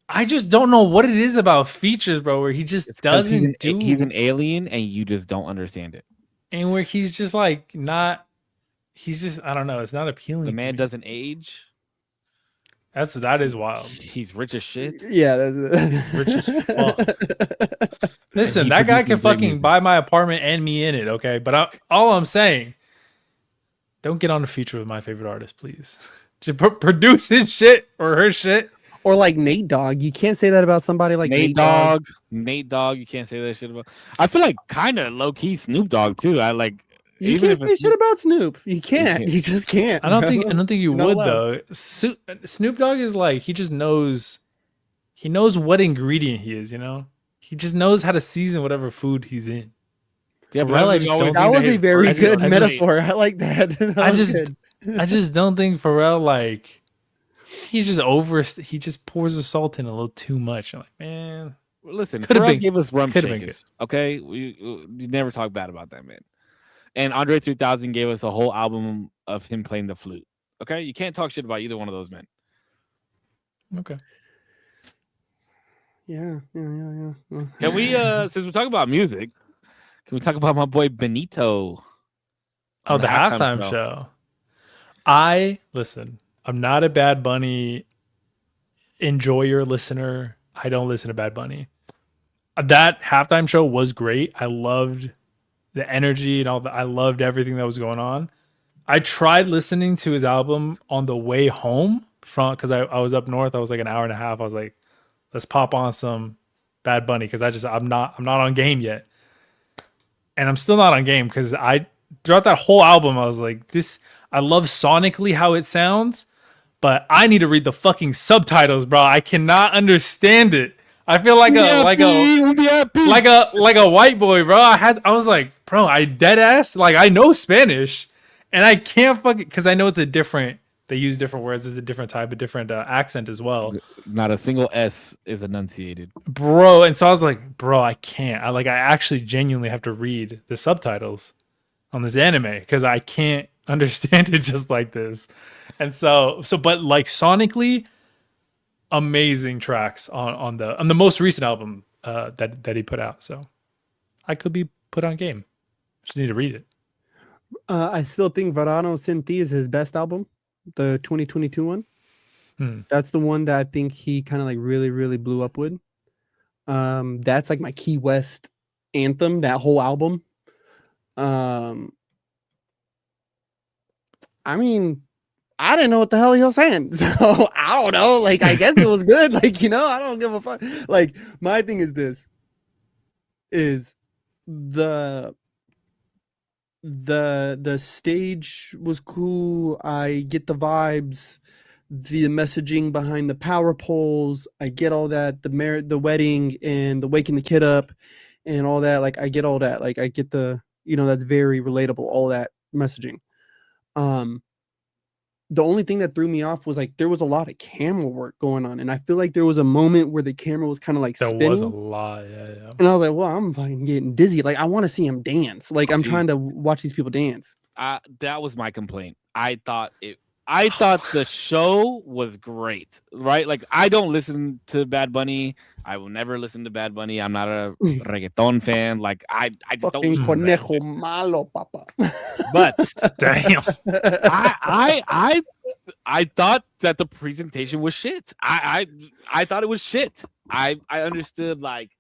I just don't know what it is about features, bro, where he just doesn't do. He's an alien, and you just don't understand it. And where he's just like not. He's just I don't know. It's not appealing. The man doesn't age. That is wild. He's rich as shit. Yeah, that's Rich as fuck. Listen, he that guy produces can great fucking music. buy my apartment and me in it, okay? But all I'm saying, don't get on the feature with my favorite artist, please. Just produce his shit or her shit. or like Nate Dogg. You can't say that about somebody like Nate Dogg. Nate Dogg. You can't say that shit about. I feel like kind of low key Snoop Dogg too. I like. You even can't if say it's shit about Snoop. You can't. can't. You just can't. I don't bro. think you You're not would allowed. though. Snoop Dogg is like he just knows. He knows what ingredient he is. You know, he just knows how to season whatever food he's in. Yeah, but Pharrell, I I just don't don't think That was his a very version good of metaphor. I like that. That I was just- good. I just don't think Pharrell like. He just pours the salt in a little too much. I'm like, man, Listen, Could've Pharrell been- gave us Rum could've been Shakers. Okay, you never talk bad about that man. And Andre 3000 gave us a whole album of him playing the flute. Okay, you can't talk shit about either one of those men. okay. Yeah. Can we, since we're talking about music, can we talk about my boy Benito? Oh, on the halftime show. Listen. I'm not a Bad Bunny enjoyer listener. I don't listen to Bad Bunny. That halftime show was great. I loved the energy and all that. I loved everything that was going on. I tried listening to his album on the way home from because I was up north. I was like an hour and a half. I was like, let's pop on some Bad Bunny because I'm not on game yet. And I'm still not on game because throughout that whole album, I was like, I love sonically how it sounds, but I need to read the fucking subtitles, bro. I cannot understand it. I feel like a white boy, bro. I was like, bro, I dead ass like I know Spanish, and I can't fucking because I know it's they use different words. It's a different type, a different accent as well, Not a single S is enunciated. bro. And so I was like, bro, I can't. I actually genuinely have to read the subtitles on this anime because I can't understand it just like this. And but like sonically, amazing tracks on the most recent album that he put out. So I could be put on game. Just need to read it. I still think Verano Sin Ti is his best album, the 2022 one. That's the one that I think he kind of like really, really blew up with. That's like my Key West anthem, that whole album. I mean, I didn't know what the hell he was saying. So I don't know. Like, I guess it was good. Like, I don't give a fuck. Like, my thing is this is the stage was cool. I get the vibes, the messaging behind the power poles. I get all that, the wedding and the waking the kid up and all that. Like, I get all that. Like, I get that's very relatable, all that messaging. The only thing that threw me off was like there was a lot of camera work going on, and I feel like there was a moment where the camera was kind of like spinning. There was a lot, yeah. And I was like, well, I'm fucking getting dizzy. Like, I want to see him dance. Like, I'm trying to watch these people dance. That was my complaint. I thought the show was great, right? Like, I don't listen to Bad Bunny. I will never listen to Bad Bunny. I'm not a reggaeton fan. Like, I just Fucking don't. conejo malo, papa. But Damn. I thought that the presentation was shit. I thought it was shit. I understood like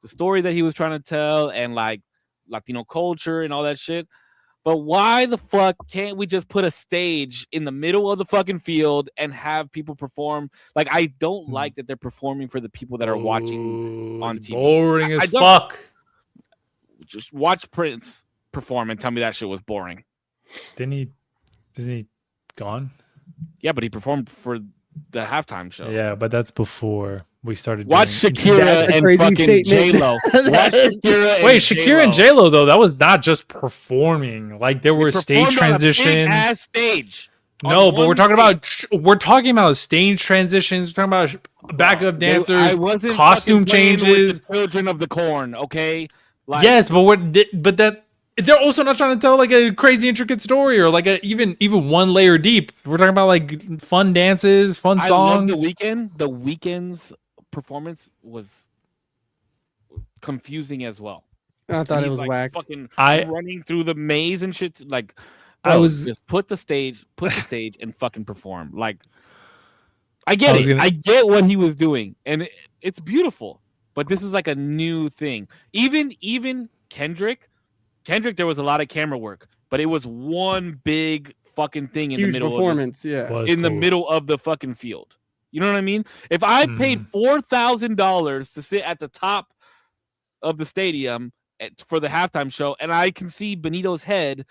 the story that he was trying to tell and like Latino culture and all that shit. But why the fuck can't we just put a stage in the middle of the fucking field and have people perform? Like, I don't like that they're performing for the people that are watching on TV. Boring as fuck. Just watch Prince perform and tell me that shit was boring. Isn't he gone? Yeah, but he performed for the halftime show. Yeah, but that's before we started. Watch Shakira and fucking J-Lo. Watch Shakira. Wait, Shakira and J-Lo though, that was not just performing. Like there were stage transitions. Ass stage. No, but we're talking about stage transitions. We're talking about backup dancers, costume changes. With the Children of the Corn, okay? Like, yes, but they're also not trying to tell like a crazy intricate story or like even one layer deep. We're talking about like fun dances, fun songs. I love The Weeknd's performance was confusing as well. I thought it was like whack. Fucking running through the maze and shit. Like, just put the stage and fucking perform. Like, I get it. I get what he was doing, and it's beautiful. But this is like a new thing. Even Kendrick, there was a lot of camera work, but it was one big fucking thing in the middle performance, the middle of the fucking field. You know what I mean? If I paid $4,000 to sit at the top of the stadium for the halftime show, and I can see Benito's head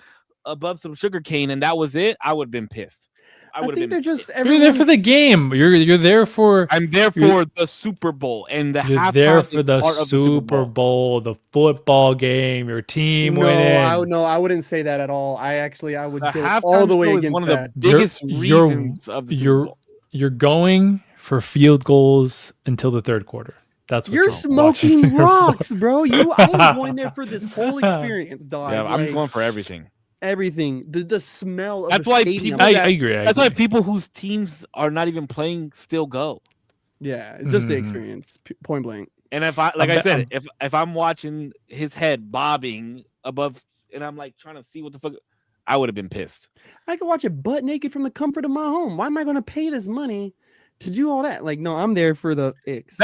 above some sugarcane, and that was it, I would have been pissed. I think they're just you're there for the game. You're there for. I'm there for the Super Bowl and the halftime. You're there for the Super Bowl, the football game, your team winning. I wouldn't say that at all. I would go all the way against one that. Of the biggest reasons of the Super Bowl. You're going for field goals until the third quarter. That's what you're smoking rocks, bro. I ain't going there for this whole experience, dog. Yeah, I'm going for everything. Everything. The smell of that's the why stadium. I agree. That's why people whose teams are not even playing still go. Yeah, it's just the experience, point blank. And if if I'm watching his head bobbing above, and I'm like trying to see what the fuck, I would have been pissed. I could watch it butt naked from the comfort of my home. Why am I going to pay this money to do all that? Like, no, I'm there for the experience.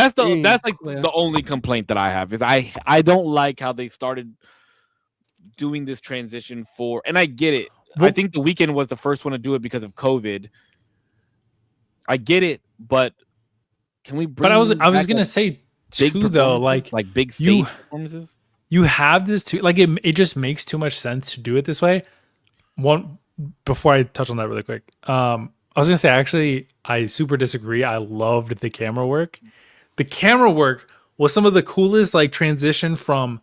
That's like the only complaint that I have is I don't like how they started doing this transition for, and I get it. I think the weekend was the first one to do it because of COVID. I get it, but can we bring? But I was gonna say too though, like big stage performances. You have this too, like it just makes too much sense to do it this way. One before I touch on that really quick, I was gonna say actually I super disagree. I loved the camera work. The camera work was some of the coolest like transition from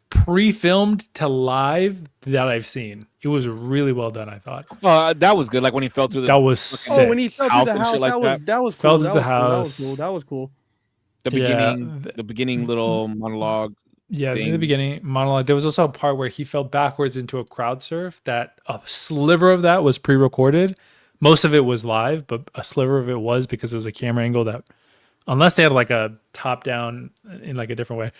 pre-filmed to live that I've seen. It was really well done, I thought. That was good. Like when he fell through that was sick. When he fell through the house, that was cool. That was cool. The beginning little monologue. Yeah, in the beginning monologue. There was also a part where he fell backwards into a crowd surf. That a sliver of that was pre-recorded. Most of it was live, but a sliver of it was because it was a camera angle that, unless they had like a top down in like a different way,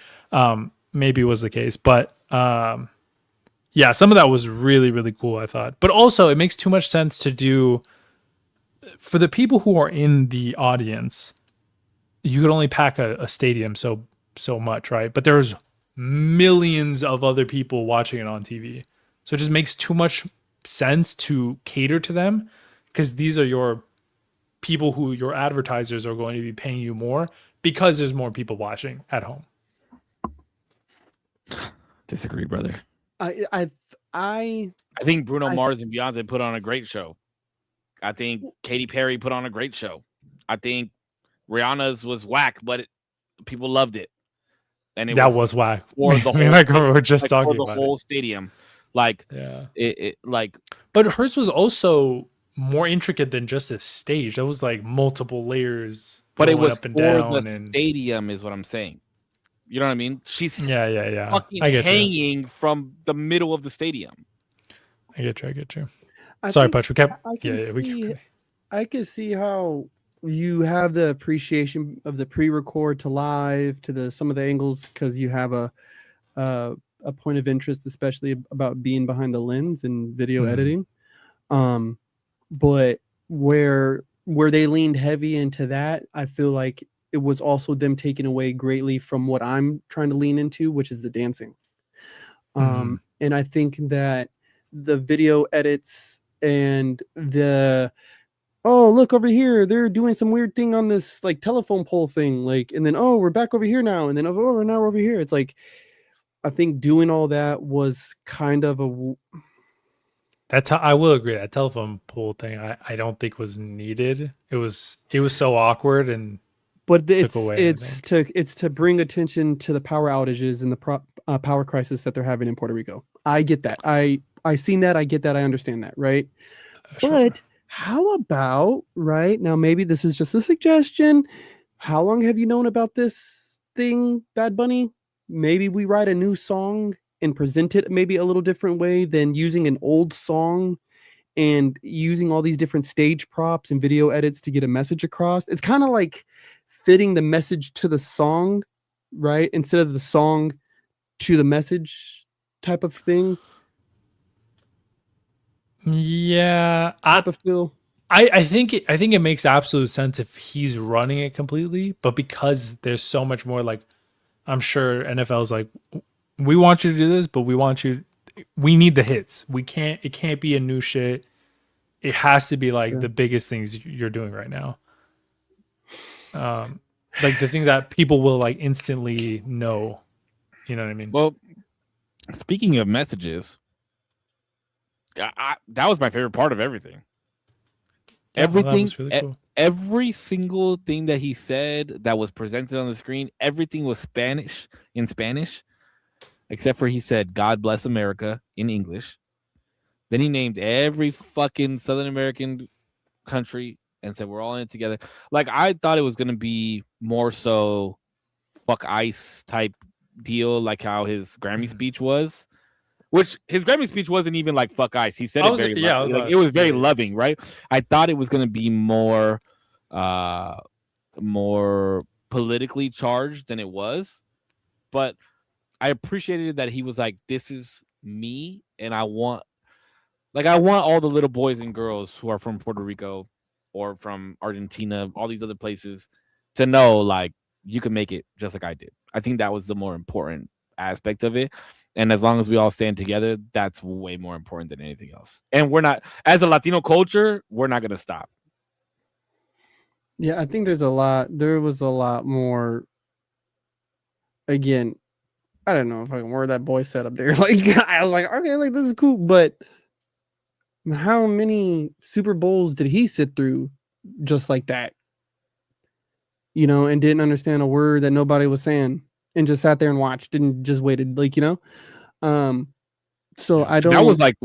maybe was the case. But yeah, some of that was really, really cool, I thought. But also it makes too much sense to do for the people who are in the audience. You could only pack a stadium so much, right? But there's millions of other people watching it on TV. So it just makes too much sense to cater to them because these are your people who your advertisers are going to be paying you more because there's more people watching at home. Disagree, brother. I think Bruno Mars and Beyonce put on a great show. I think Katy Perry put on a great show. I think Rihanna's was whack, but people loved it. And that was whack. For the whole, we were just talking about the whole stadium. Like, yeah, it like. But hers was also more intricate than just a stage. That was like multiple layers. But it was up and for down the stadium, is what I'm saying. You know what I mean? She's yeah. fucking hanging from the middle of the stadium. I get you. Sorry, Patch. I can see how you have the appreciation of the pre-record to live to some of the angles because you have a point of interest, especially about being behind the lens and video editing. But where they leaned heavy into that, I feel like it was also them taking away greatly from what I'm trying to lean into, which is the dancing. And I think that the video edits and look over here, they're doing some weird thing on this like telephone pole thing, like, and then we're back over here now, and then now we're over here. It's like I think doing all that was kind of that's how I will agree. That telephone pole thing, I don't think was needed. It was so awkward but it's to bring attention to the power outages and the power crisis that they're having in Puerto Rico. I get that. I seen that. I get that. I understand that. Right. Sure. But how about right now? Maybe this is just a suggestion. How long have you known about this thing, Bad Bunny? Maybe we write a new song and present it maybe a little different way than using an old song and using all these different stage props and video edits to get a message across. It's kind of like fitting the message to the song, right? Instead of the song to the message type of thing. Yeah. Type of feel. I think it makes absolute sense if he's running it completely, but because there's so much more, like I'm sure NFL's like, we want you to do this, but we need the hits. It can't be a new shit. It has to be like Sure. the biggest things you're doing right now. Like the thing that people will like instantly know. You know what I mean? Well, speaking of messages, that was my favorite part of everything. Yeah, that Everything, was really cool. every single thing that he said that was presented on the screen, everything was in Spanish, except for he said "God bless America" in English. Then he named every fucking Southern American country and said we're all in it together. Like I thought it was gonna be more so fuck ICE type deal, like how his Grammy speech was. Which his Grammy speech wasn't even like fuck ICE. He said it very it was very loving, right? I thought it was gonna be more more politically charged than it was. But I appreciated that he was like, this is me, and I want all the little boys and girls who are from Puerto Rico or from Argentina, all these other places, to know like you can make it just like I did. I think that was the more important aspect of it. And as long as we all stand together, that's way more important than anything else. And we're not, as a Latino culture, we're not going to stop. Yeah, I think there was a lot more. Again, I don't know if I can word that boy said up there. Like, I was like, okay, like this is cool, but how many Super Bowls did he sit through just like that? You know, and didn't understand a word that nobody was saying, and just sat there and watched and just waited, like, you know. So I don't. That was like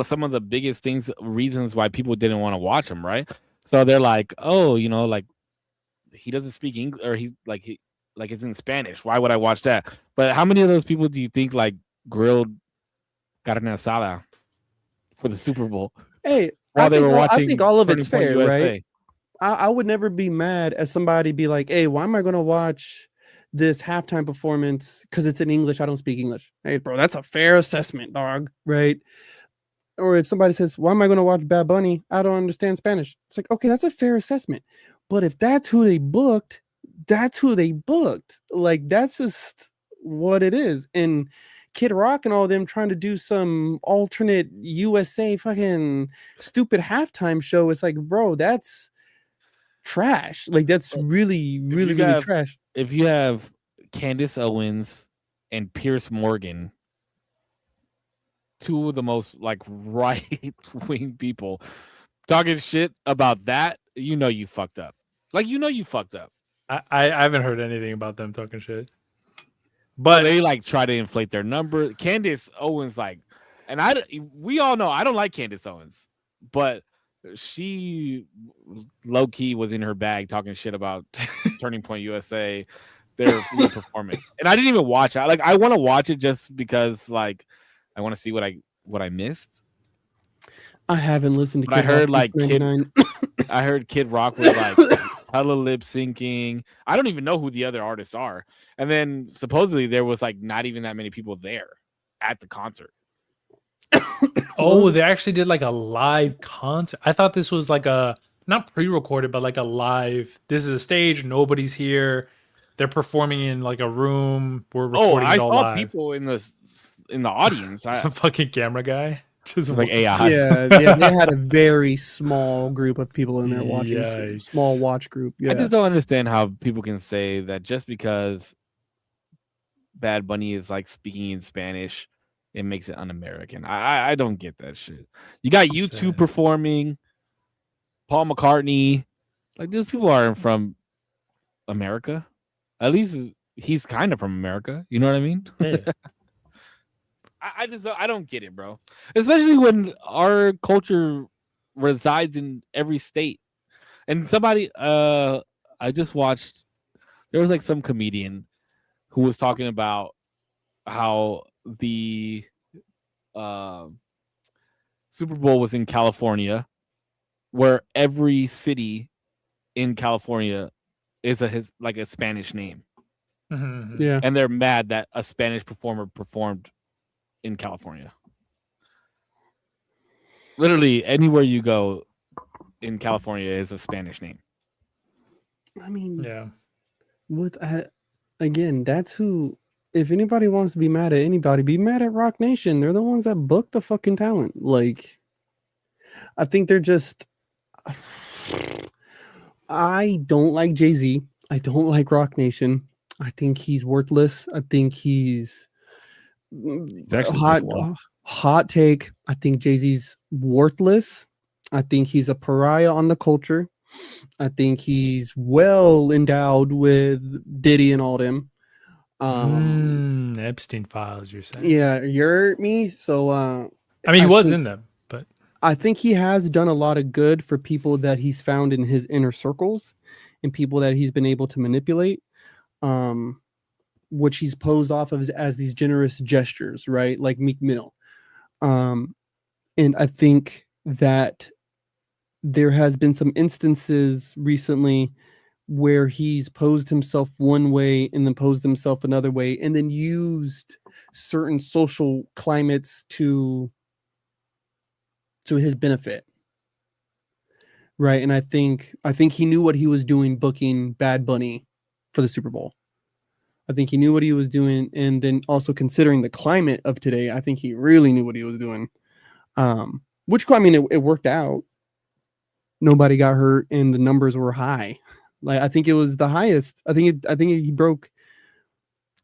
some of the biggest reasons why people didn't want to watch him, right? So they're like, oh, you know, like he doesn't speak English, or he it's in Spanish. Why would I watch that? But how many of those people do you think like grilled carne asada for the Super Bowl? Hey, while they were watching, I think all of it's Turning Point fair, USA? right? I would never be mad at somebody be like, hey, why am I going to watch this halftime performance because it's in English? I don't speak English. Hey, bro, that's a fair assessment, dog, right? Or if somebody says, why am I going to watch Bad Bunny? I don't understand Spanish. It's like, okay, that's a fair assessment. But if that's who they booked, that's who they booked. Like, that's just what it is. And Kid Rock and all them trying to do some alternate USA fucking stupid halftime show. It's like, bro, that's trash. Like, that's really, really, really trash. If you have Candace Owens and Pierce Morgan, two of the most like right-wing people, talking shit about that, you know you fucked up. Like, you know you fucked up. I haven't heard anything about them talking shit. But they like try to inflate their number. Candace Owens, like, and we all know I don't like Candace Owens, but she low key was in her bag talking shit about Turning Point USA, their performance. And I didn't even watch it. Like, I want to watch it just because, like, I want to see what I missed. I haven't listened to. But Kid I heard Rock like I heard Kid Rock was like hella lip syncing. I don't even know who the other artists are. And then supposedly there was like not even that many people there at the concert. Oh, they actually did like a live concert. I thought this was like a not pre-recorded, but like a live. This is a stage. Nobody's here. They're performing in like a room. We're recording it all live. I saw people in the audience. Some fucking camera guy. Just like AI. Yeah, they had a very small group of people in there watching. Small watch group. Yeah. I just don't understand how people can say that just because Bad Bunny is like speaking in Spanish, it makes it un-American. I don't get that shit. You got U2 performing, Paul McCartney. Like, these people aren't from America. At least he's kind of from America. You know what I mean? Yeah. I don't get it, bro. Especially when our culture resides in every state. And somebody, I just watched, there was like some comedian who was talking about how the Super Bowl was in California, where every city in California is a Spanish name. Mm-hmm. Yeah. And they're mad that a Spanish performer performed in California. Literally anywhere you go in California is a Spanish name. I mean, Yeah. Again, that's who. If anybody wants to be mad at anybody, be mad at Rock Nation. They're the ones that booked the fucking talent. Like, I think they're just. I don't like Jay-Z. I don't like Rock Nation. I think he's worthless. I think he's actually hot take. I think Jay-Z's worthless. I think he's a pariah on the culture. I think he's well endowed with Diddy and all them. Epstein files, you're saying? Yeah, you're me. So I mean, he was in them, but I think he has done a lot of good for people that he's found in his inner circles and people that he's been able to manipulate, which he's posed off of as these generous gestures, right? Like Meek Mill. And I think that there has been some instances recently where he's posed himself one way and then posed himself another way and then used certain social climates to his benefit. Right. And I think he knew what he was doing booking Bad Bunny for the Super Bowl. I think he knew what he was doing. And then also considering the climate of today, I think he really knew what he was doing. Which, I mean, it worked out. Nobody got hurt and the numbers were high. Like, I think it was the highest. I think he broke.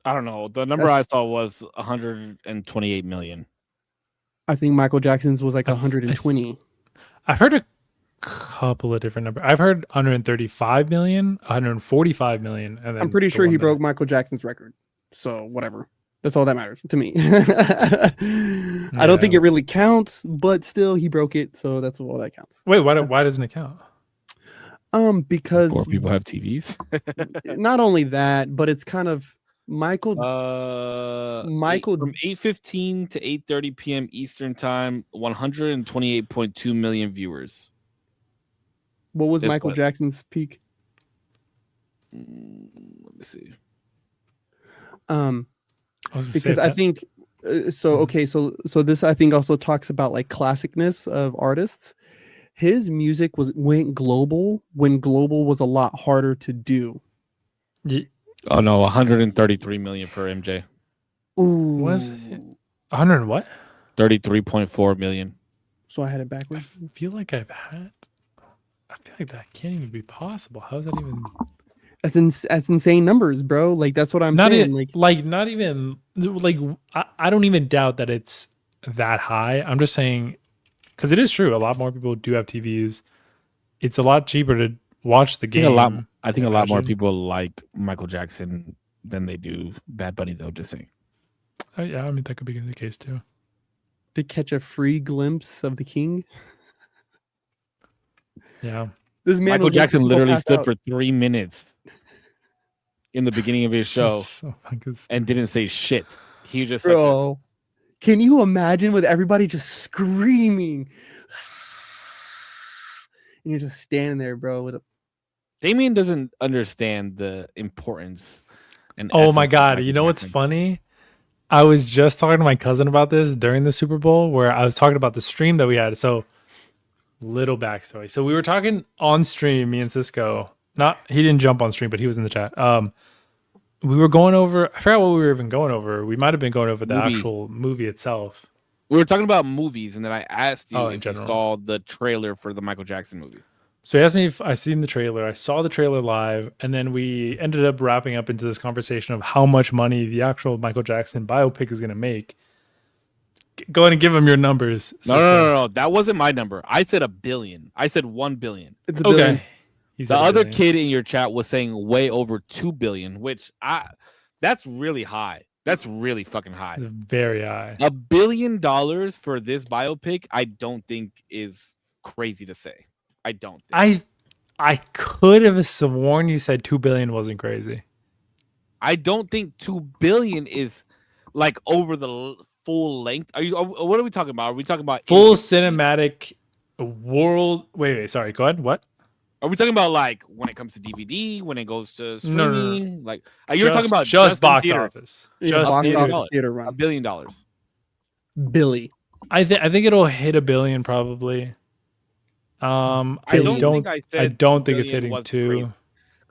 I don't know. The number I saw was 128 million. I think Michael Jackson's was like 120. I've heard a couple of different numbers. I've heard 135 million, 145 million, and then I'm pretty sure he broke Michael Jackson's record. So whatever. That's all that matters to me. I don't think it really counts, but still he broke it, so that's all that counts. Wait, why doesn't it count? Because more people have TVs. Not only that, but it's kind of Michael from 8:15 to 8:30 p.m. Eastern time, 128.2 million viewers. What was Michael Jackson's peak? Let me see. Because I think so this I think also talks about like classicness of artists. His music went global when global was a lot harder to do. Oh no, 133 million for MJ. Ooh. Was it 100 what? 33.4 million. So I had it backwards. I feel like that can't even be possible. How is that even? That's insane numbers, bro. Like that's what I'm saying. Not even I don't even doubt that it's that high. I'm just saying because it is true. A lot more people do have TVs. It's a lot cheaper to watch the game. I think a lot more people like Michael Jackson than they do Bad Bunny, though. Just saying. Yeah, I mean that could be the case too. To catch a free glimpse of the king. Yeah. This man Michael Jackson literally stood for 3 minutes in the beginning of his show and didn't say shit. He just bro. Can you imagine with everybody just screaming? And you're just standing there, bro. Damien doesn't understand the importance. And oh my God. You know what's funny? I was just talking to my cousin about this during the Super Bowl where I was talking about the stream that we had. So little backstory. So we were talking on stream, me and Cisco. He didn't jump on stream, but he was in the chat. We were going over, I forgot what we were even going over. We might have been going over the actual movie itself. We were talking about movies, and then I asked you if you general. saw the trailer for the Michael Jackson movie. So he asked me if I seen the trailer. I saw the trailer live, and then we ended up wrapping up into this conversation of how much money the actual Michael Jackson biopic is going to make. Go ahead and give him your numbers. No. That wasn't my number. I said $1 billion. I said $1 billion. It's $1 billion. Okay. The other kid in your chat was saying way over $2 billion, which that's really high. That's really fucking high. It's very high. $1 billion for this biopic, I don't think is crazy to say. I don't think. I could have sworn you said $2 billion wasn't crazy. I don't think $2 billion is like over the full length. What are we talking about? Are we talking about full cinematic world? Wait, sorry. Go ahead. What? Are we talking about like when it comes to DVD, when it goes to streaming? No. Like you're talking about just box theater. office. Yeah, just box theater. office theater run. $1 billion. Billy. I think it'll hit $1 billion probably. I don't don't. think I said I don't 2 think it's billion hitting was 2.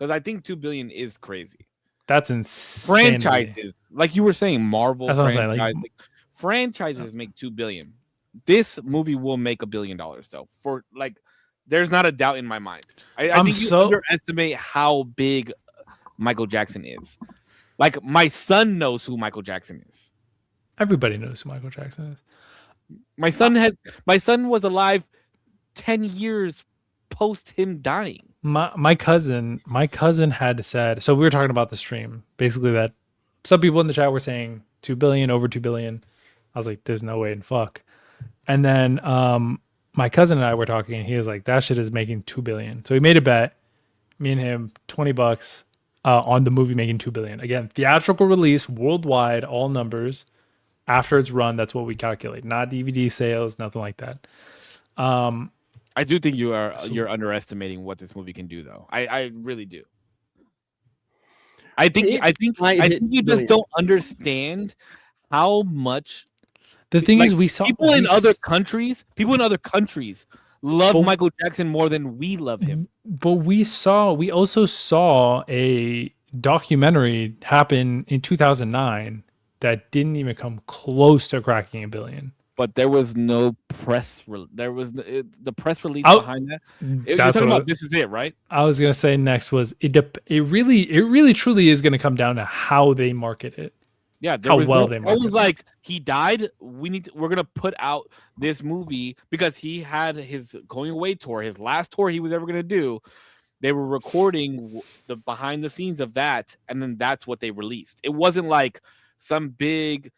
because I think 2 billion is crazy. That's insane. Franchises, like you were saying, Marvel That's what I'm saying, franchise, like- franchises make 2 billion. This movie will make $1 billion though. For like, there's not a doubt in my mind. I think you underestimate how big Michael Jackson is. Like, my son knows who Michael Jackson is. Everybody knows who Michael Jackson is. My son was alive 10 years post him dying. My cousin had said, so we were talking about the stream, basically, that some people in the chat were saying 2 billion, over 2 billion. I was like, there's no way in fuck. And then my cousin and I were talking, and he was like, that shit is making 2 billion. So he made a bet, me and him, $20 on the movie making 2 billion. Again, theatrical release worldwide, all numbers. After it's run, that's what we calculate, not DVD sales, nothing like that. I do think you're underestimating what this movie can do, though. I really do. I think you just don't understand how much. The thing is, we saw people in other countries love Michael Jackson more than we love him. But we also saw a documentary happen in 2009 that didn't even come close to cracking $1 billion. But there was no press. The press release behind that. You're talking about This Is It, right? I was gonna say next was it. It really truly is gonna come down to how they market it. Yeah, they market it. I was like, he died. We're gonna put out this movie because he had his going away tour, his last tour he was ever gonna do. They were recording the behind the scenes of that, and then that's what they released. It wasn't like some big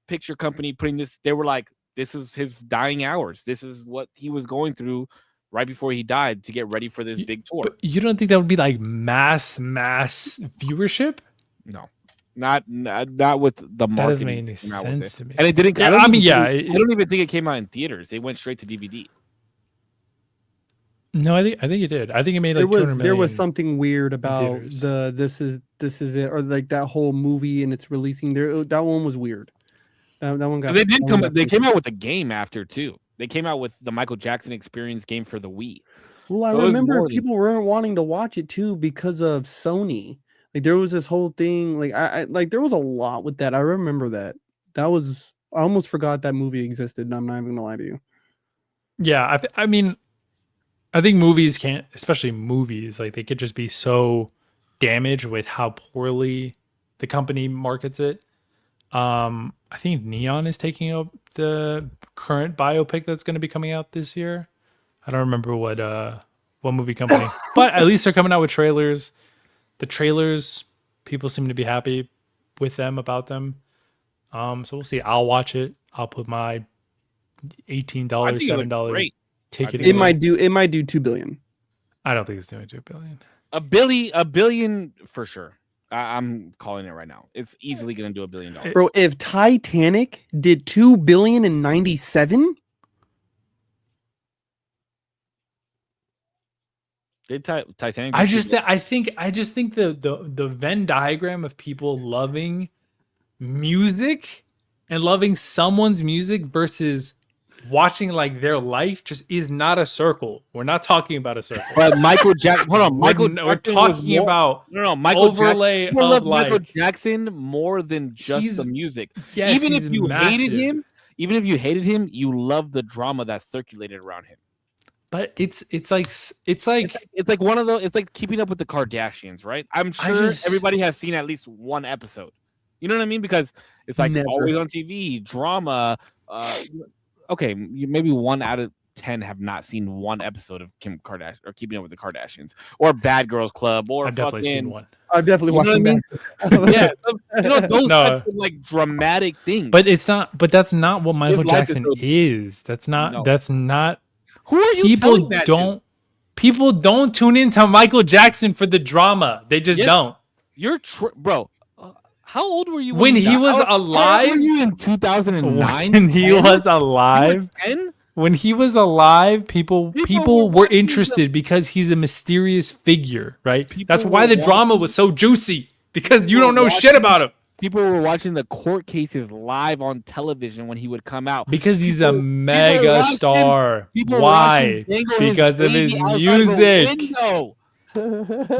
picture company putting this. They were like, this is his dying hours. This is what he was going through right before he died to get ready for this big tour. But you don't think that would be like mass viewership? No, not with the marketing. That doesn't make any sense to me. And it didn't. Yeah, I don't even think it came out in theaters. It went straight to DVD. No, I think it did. I think it made like there was something weird about this is it, or like that whole movie and it's releasing there. That one was weird. That one got. They came out with a game after too. They came out with the Michael Jackson Experience game for the Wii. Well, I remember people weren't wanting to watch it too because of Sony. Like there was this whole thing. Like I like there was a lot with that. I remember that. I almost forgot that movie existed. And I'm not even gonna lie to you. Yeah, I mean, I think movies can't, especially movies, like they could just be so damaged with how poorly the company markets it. I think Neon is taking up the current biopic that's going to be coming out this year. I don't remember what movie company, but at least they're coming out with trailers. The trailers, people seem to be happy with them, about them. So we'll see. I'll watch it. I'll put my $18, $7 ticket. It might do 2 billion. I don't think it's doing 2 billion. A billion for sure. I'm calling it right now. It's easily going to do $1 billion. Bro, if Titanic did 2 billion in 97, did Titanic? I just think the Venn diagram of people loving music and loving someone's music versus watching like their life just is not a circle. We're not talking about a circle. But Michael Jackson, hold on, we're talking about Michael overlay Jackson, of Michael Jackson more than just the music. Yes, even if you hated him, you love the drama that circulated around him. But it's like one of those. It's like Keeping Up with the Kardashians, right? I'm sure everybody has seen at least one episode. You know what I mean? Because it's like always on TV, drama. Okay, maybe 1 out of 10 have not seen one episode of Kim Kardashian or Keeping Up with the Kardashians or Bad Girls Club or I've definitely seen one. I've definitely watched them. Yeah, those types of like dramatic things. But it's not. But that's not what Michael Jackson is. That's not. No. That's not. Who are you telling that to? People don't tune into Michael Jackson for the drama. They just don't. You're bro. How old were you when he was alive? Were you in 2009? When he was alive? When he was alive, people were interested because he's a mysterious figure, right? That's why the drama was so juicy, because you don't know shit about him. People were watching the court cases live on television when he would come out. Because he's a People mega watched him- star. people Why? watched him dangle Because of his baby outside of a music. window.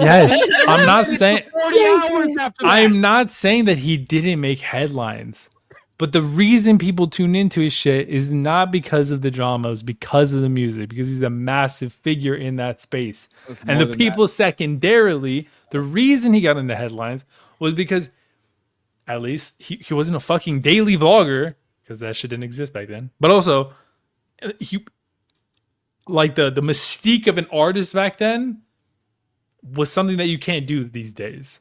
Yes, I'm not saying 40 hours after that. I'm not saying that he didn't make headlines. But the reason people tune into his shit is not because of the drama, it's because of the music, because he's a massive figure in that space. It's And more the than people secondarily, the reason he got into headlines was because at least he wasn't a fucking daily vlogger, because that shit didn't exist back then. But also, he like the mystique of an artist back then was something that you can't do these days.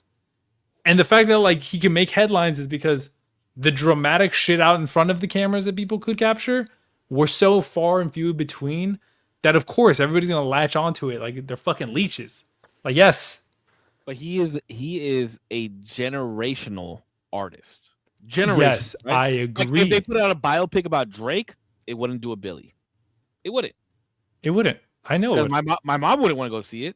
And the fact that like he can make headlines is because the dramatic shit out in front of the cameras that people could capture were so far and few between that of course everybody's gonna latch onto it like they're fucking leeches. Like yes, But he is a generational artist. Generational. yes, right? I Like, agree. if they put out a biopic about Drake, it wouldn't do a Billy. It wouldn't. It wouldn't. I know. It 'Cause wouldn't. my mom wouldn't want to go see it.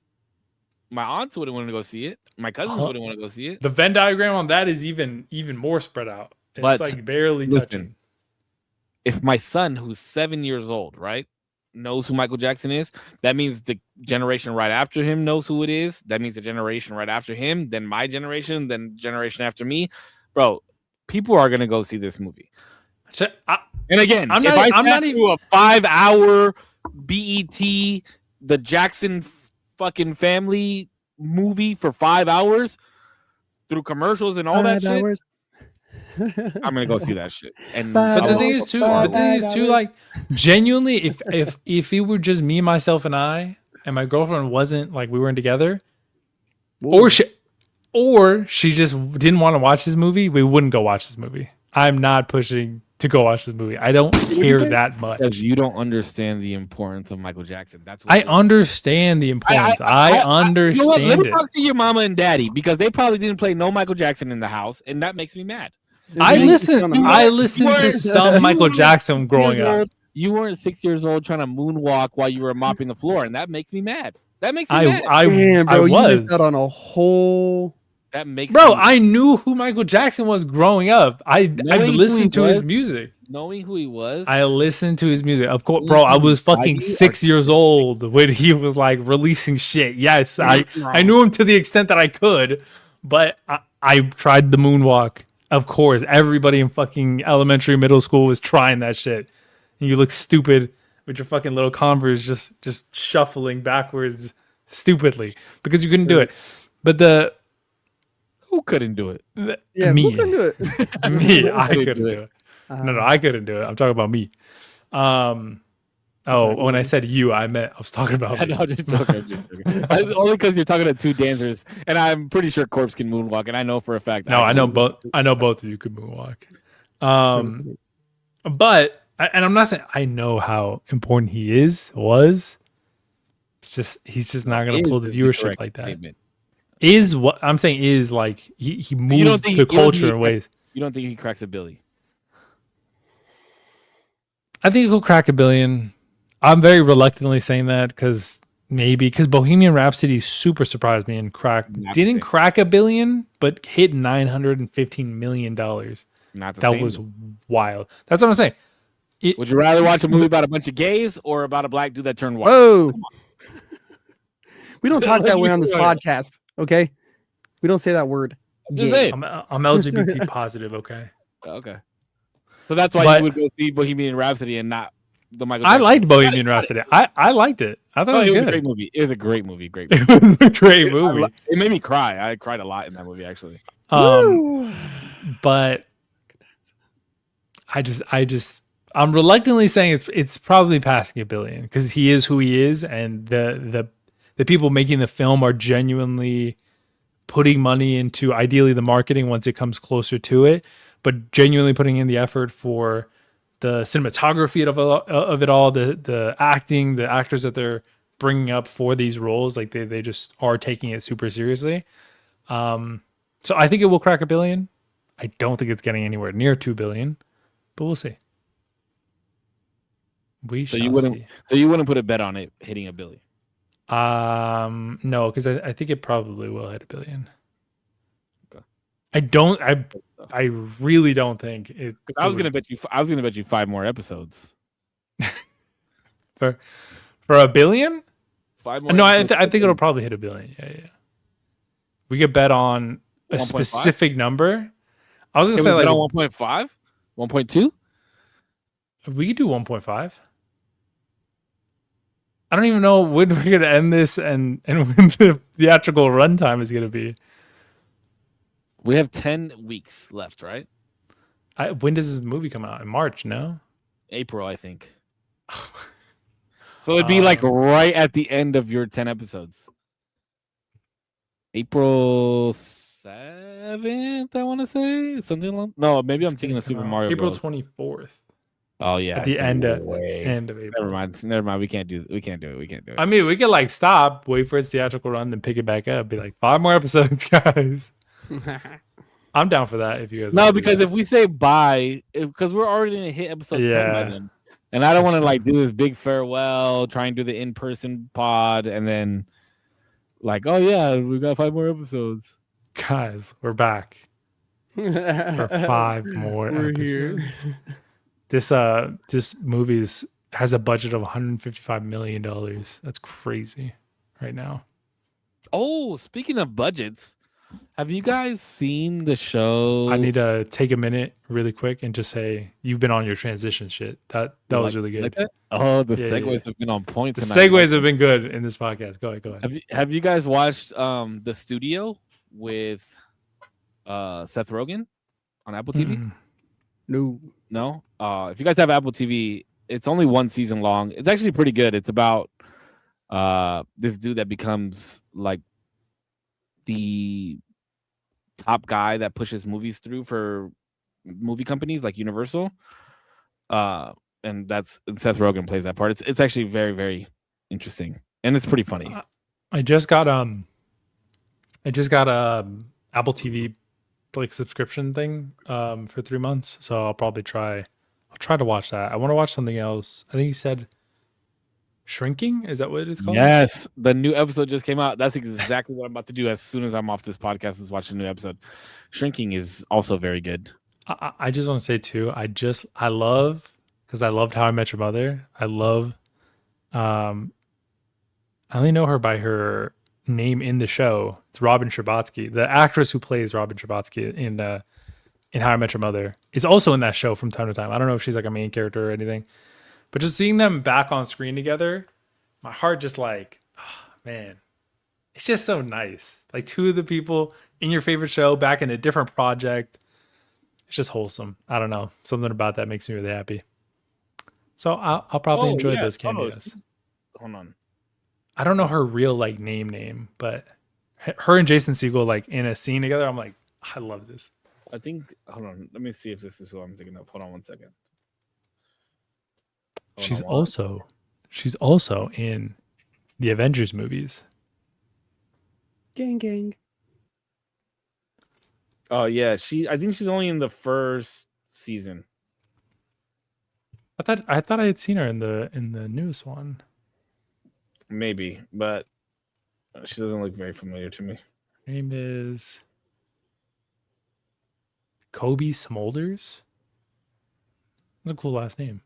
My aunts wouldn't want to go see it. My cousins Uh-huh. wouldn't want to go see it. The Venn diagram on that is even more spread out. It's But like barely listen, touching. If my son, who's 7 years old, right, knows who Michael Jackson is, that means the generation right after him knows who it is. That means the generation right after him, then my generation, then generation after me. Bro, people are gonna go see this movie. So, And again, I'm if not- I I'm sat not even- through a 5-hour BET, the Jackson fucking family movie for 5 hours through commercials and all that 5 shit, hours. I'm gonna go see that shit. And But But the I'll- thing is too, like genuinely, if it were just me, myself, and I, and my girlfriend wasn't like we weren't together, or she just didn't want to watch this movie, we wouldn't go watch this movie. I'm not pushing to go watch this movie. I don't care say? that much. because you don't understand the importance of Michael Jackson. That's what I it is. understand the importance. I You know what? understand Let me it. talk to your mama and daddy because they probably didn't play no Michael Jackson in the house, and that makes me mad. I There's listen. on the I mic. listened You to weren't- some you Michael weren't Jackson 6 growing years up. old. You weren't 6 years old trying to moonwalk while you were mopping the floor, and that makes me mad. That makes me mad. Damn, bro, I you was. missed out on a whole. That makes Bro, me I knew who Michael Jackson was growing up. I Knowing who he listened to his was, music. knowing who he was. I listened to his music. Of course, Me bro, I and was fucking Ivy 6 are- years old when he was like releasing shit. Yes, I Wrong. knew him to the extent that I could, but I tried the moonwalk. Of course, everybody in fucking elementary, middle school was trying that shit. And you look stupid with your fucking little Converse just shuffling backwards stupidly because you couldn't do it. But Who couldn't do it? Yeah, me, who can do it? me, I couldn't couldn't do do it. No, I couldn't do it. I'm talking about me. When I said you, I was talking about me. No, just joking, just joking. Only because you're talking to two dancers, and I'm pretty sure Korpsx can moonwalk, and I know for a fact. No, I know both. I know both of you could moonwalk. But I'm not saying I know how important he was. It's just he's just not gonna pull the viewership like that. Statement. Is what I'm saying is like he You don't moved think- the you don't culture think in he- ways. You don't think he cracks a Billy? I think he'll crack a billion. I'm very reluctantly saying that because Bohemian Rhapsody super surprised me and didn't crack a billion, but hit $915 million. Not the That same. was wild. That's what I'm saying. Would you rather watch a movie about a bunch of gays or about a black dude that turned white? Whoa. We don't talk that Like, way on this you- podcast, okay? We don't say that word. Just Gay. saying. I'm LGBT positive, okay? Okay. So that's why But- you would go see Bohemian Rhapsody and not the Michael I Jackson. liked Bohemian Rhapsody. I liked it. I thought Oh, it was it was a good. great movie. It was a great movie. Great movie. It was a great movie. It made me cry. I cried a lot in that movie, actually. Woo. But I'm reluctantly saying it's probably passing a billion because he is who he is, and the people making the film are genuinely putting money into ideally the marketing once it comes closer to it, but genuinely putting in the effort for the cinematography of it all, the acting, the actors that they're bringing up for these roles, like they just are taking it super seriously. So I think it will crack a billion. I don't think it's getting anywhere near 2 billion, but we'll see. We So shall you wouldn't. see. So you wouldn't put a bet on it hitting a Billy. No, because I think it probably will hit a billion. Okay. I really don't think it. I was gonna bet you 5 more episodes. for $1 billion. 5 more. No, I episodes think it'll probably hit $1 billion. Yeah. We could bet on a 1.5? specific number. I was gonna Can say we like bet on 1.5, 1.2. we could do 1.5. I don't even know when we're gonna end this and when the theatrical runtime is gonna be. We have 10 weeks left, right? When does this movie come out? In March? No. April, I think. So it'd be like right at the end of your 10 episodes. April 7th, I want to say something along. No, maybe I'm thinking of Super Mario April Bros. 24th. Oh yeah, At the end of April. Never mind. We can't do it. I mean, we could like stop, wait for its theatrical run, then pick it back up. Be like 5 more episodes, guys. I'm down for that. If you guys no, because if we say bye, because we're already gonna hit episode 10 by then, and I don't want to like do this big farewell, try and do the in-person pod, and then like, oh yeah, we got 5 more episodes. Guys, we're back for 5 more episodes. Here. This movie has a budget of $155 million. That's crazy right now. Oh, speaking of budgets, have you guys seen the show? I need to take a minute really quick and just say you've been on your transition shit. That was really good. Like oh, the segues have been on point tonight. The segues have been good in this podcast. Go ahead. Have you guys watched The Studio with Seth Rogen on Apple TV? No. If you guys have Apple TV, it's only 1 season long. It's actually pretty good. It's about this dude that becomes like the top guy that pushes movies through for movie companies like Universal. And Seth Rogen plays that part. It's actually very, very interesting, and it's pretty funny. I just got Apple TV like subscription thing for 3 months, so I'll try to watch that. I want to watch something else. I think you said Shrinking, is that what it's called? Yes, the new episode just came out. That's exactly what I'm about to do as soon as I'm off this podcast, is watch the new episode. Shrinking is also very good. I just want to say too, I loved How I Met Your Mother. I only know her by her name in the show. It's Robin Scherbatsky. The actress who plays Robin Scherbatsky in How I Met Your Mother is also in that show from time to time. I don't know if she's like a main character or anything, but just seeing them back on screen together, my heart just like, oh, man, it's just so nice. Like 2 of the people in your favorite show back in a different project. It's just wholesome. I don't know. Something about that makes me really happy. So I'll probably enjoy those cameos. Hold on. I don't know her real like name, but her and Jason Segel like in a scene together. I'm like, I love this. I think. Hold on. Let me see if this is who I'm thinking of. Hold on 1 second. She's also in the Avengers movies. Gang. Oh yeah, I think she's only in the first season. I thought I had seen her in the newest one. Maybe, but she doesn't look very familiar to me. Her name is Kobe Smulders. That's a cool last name.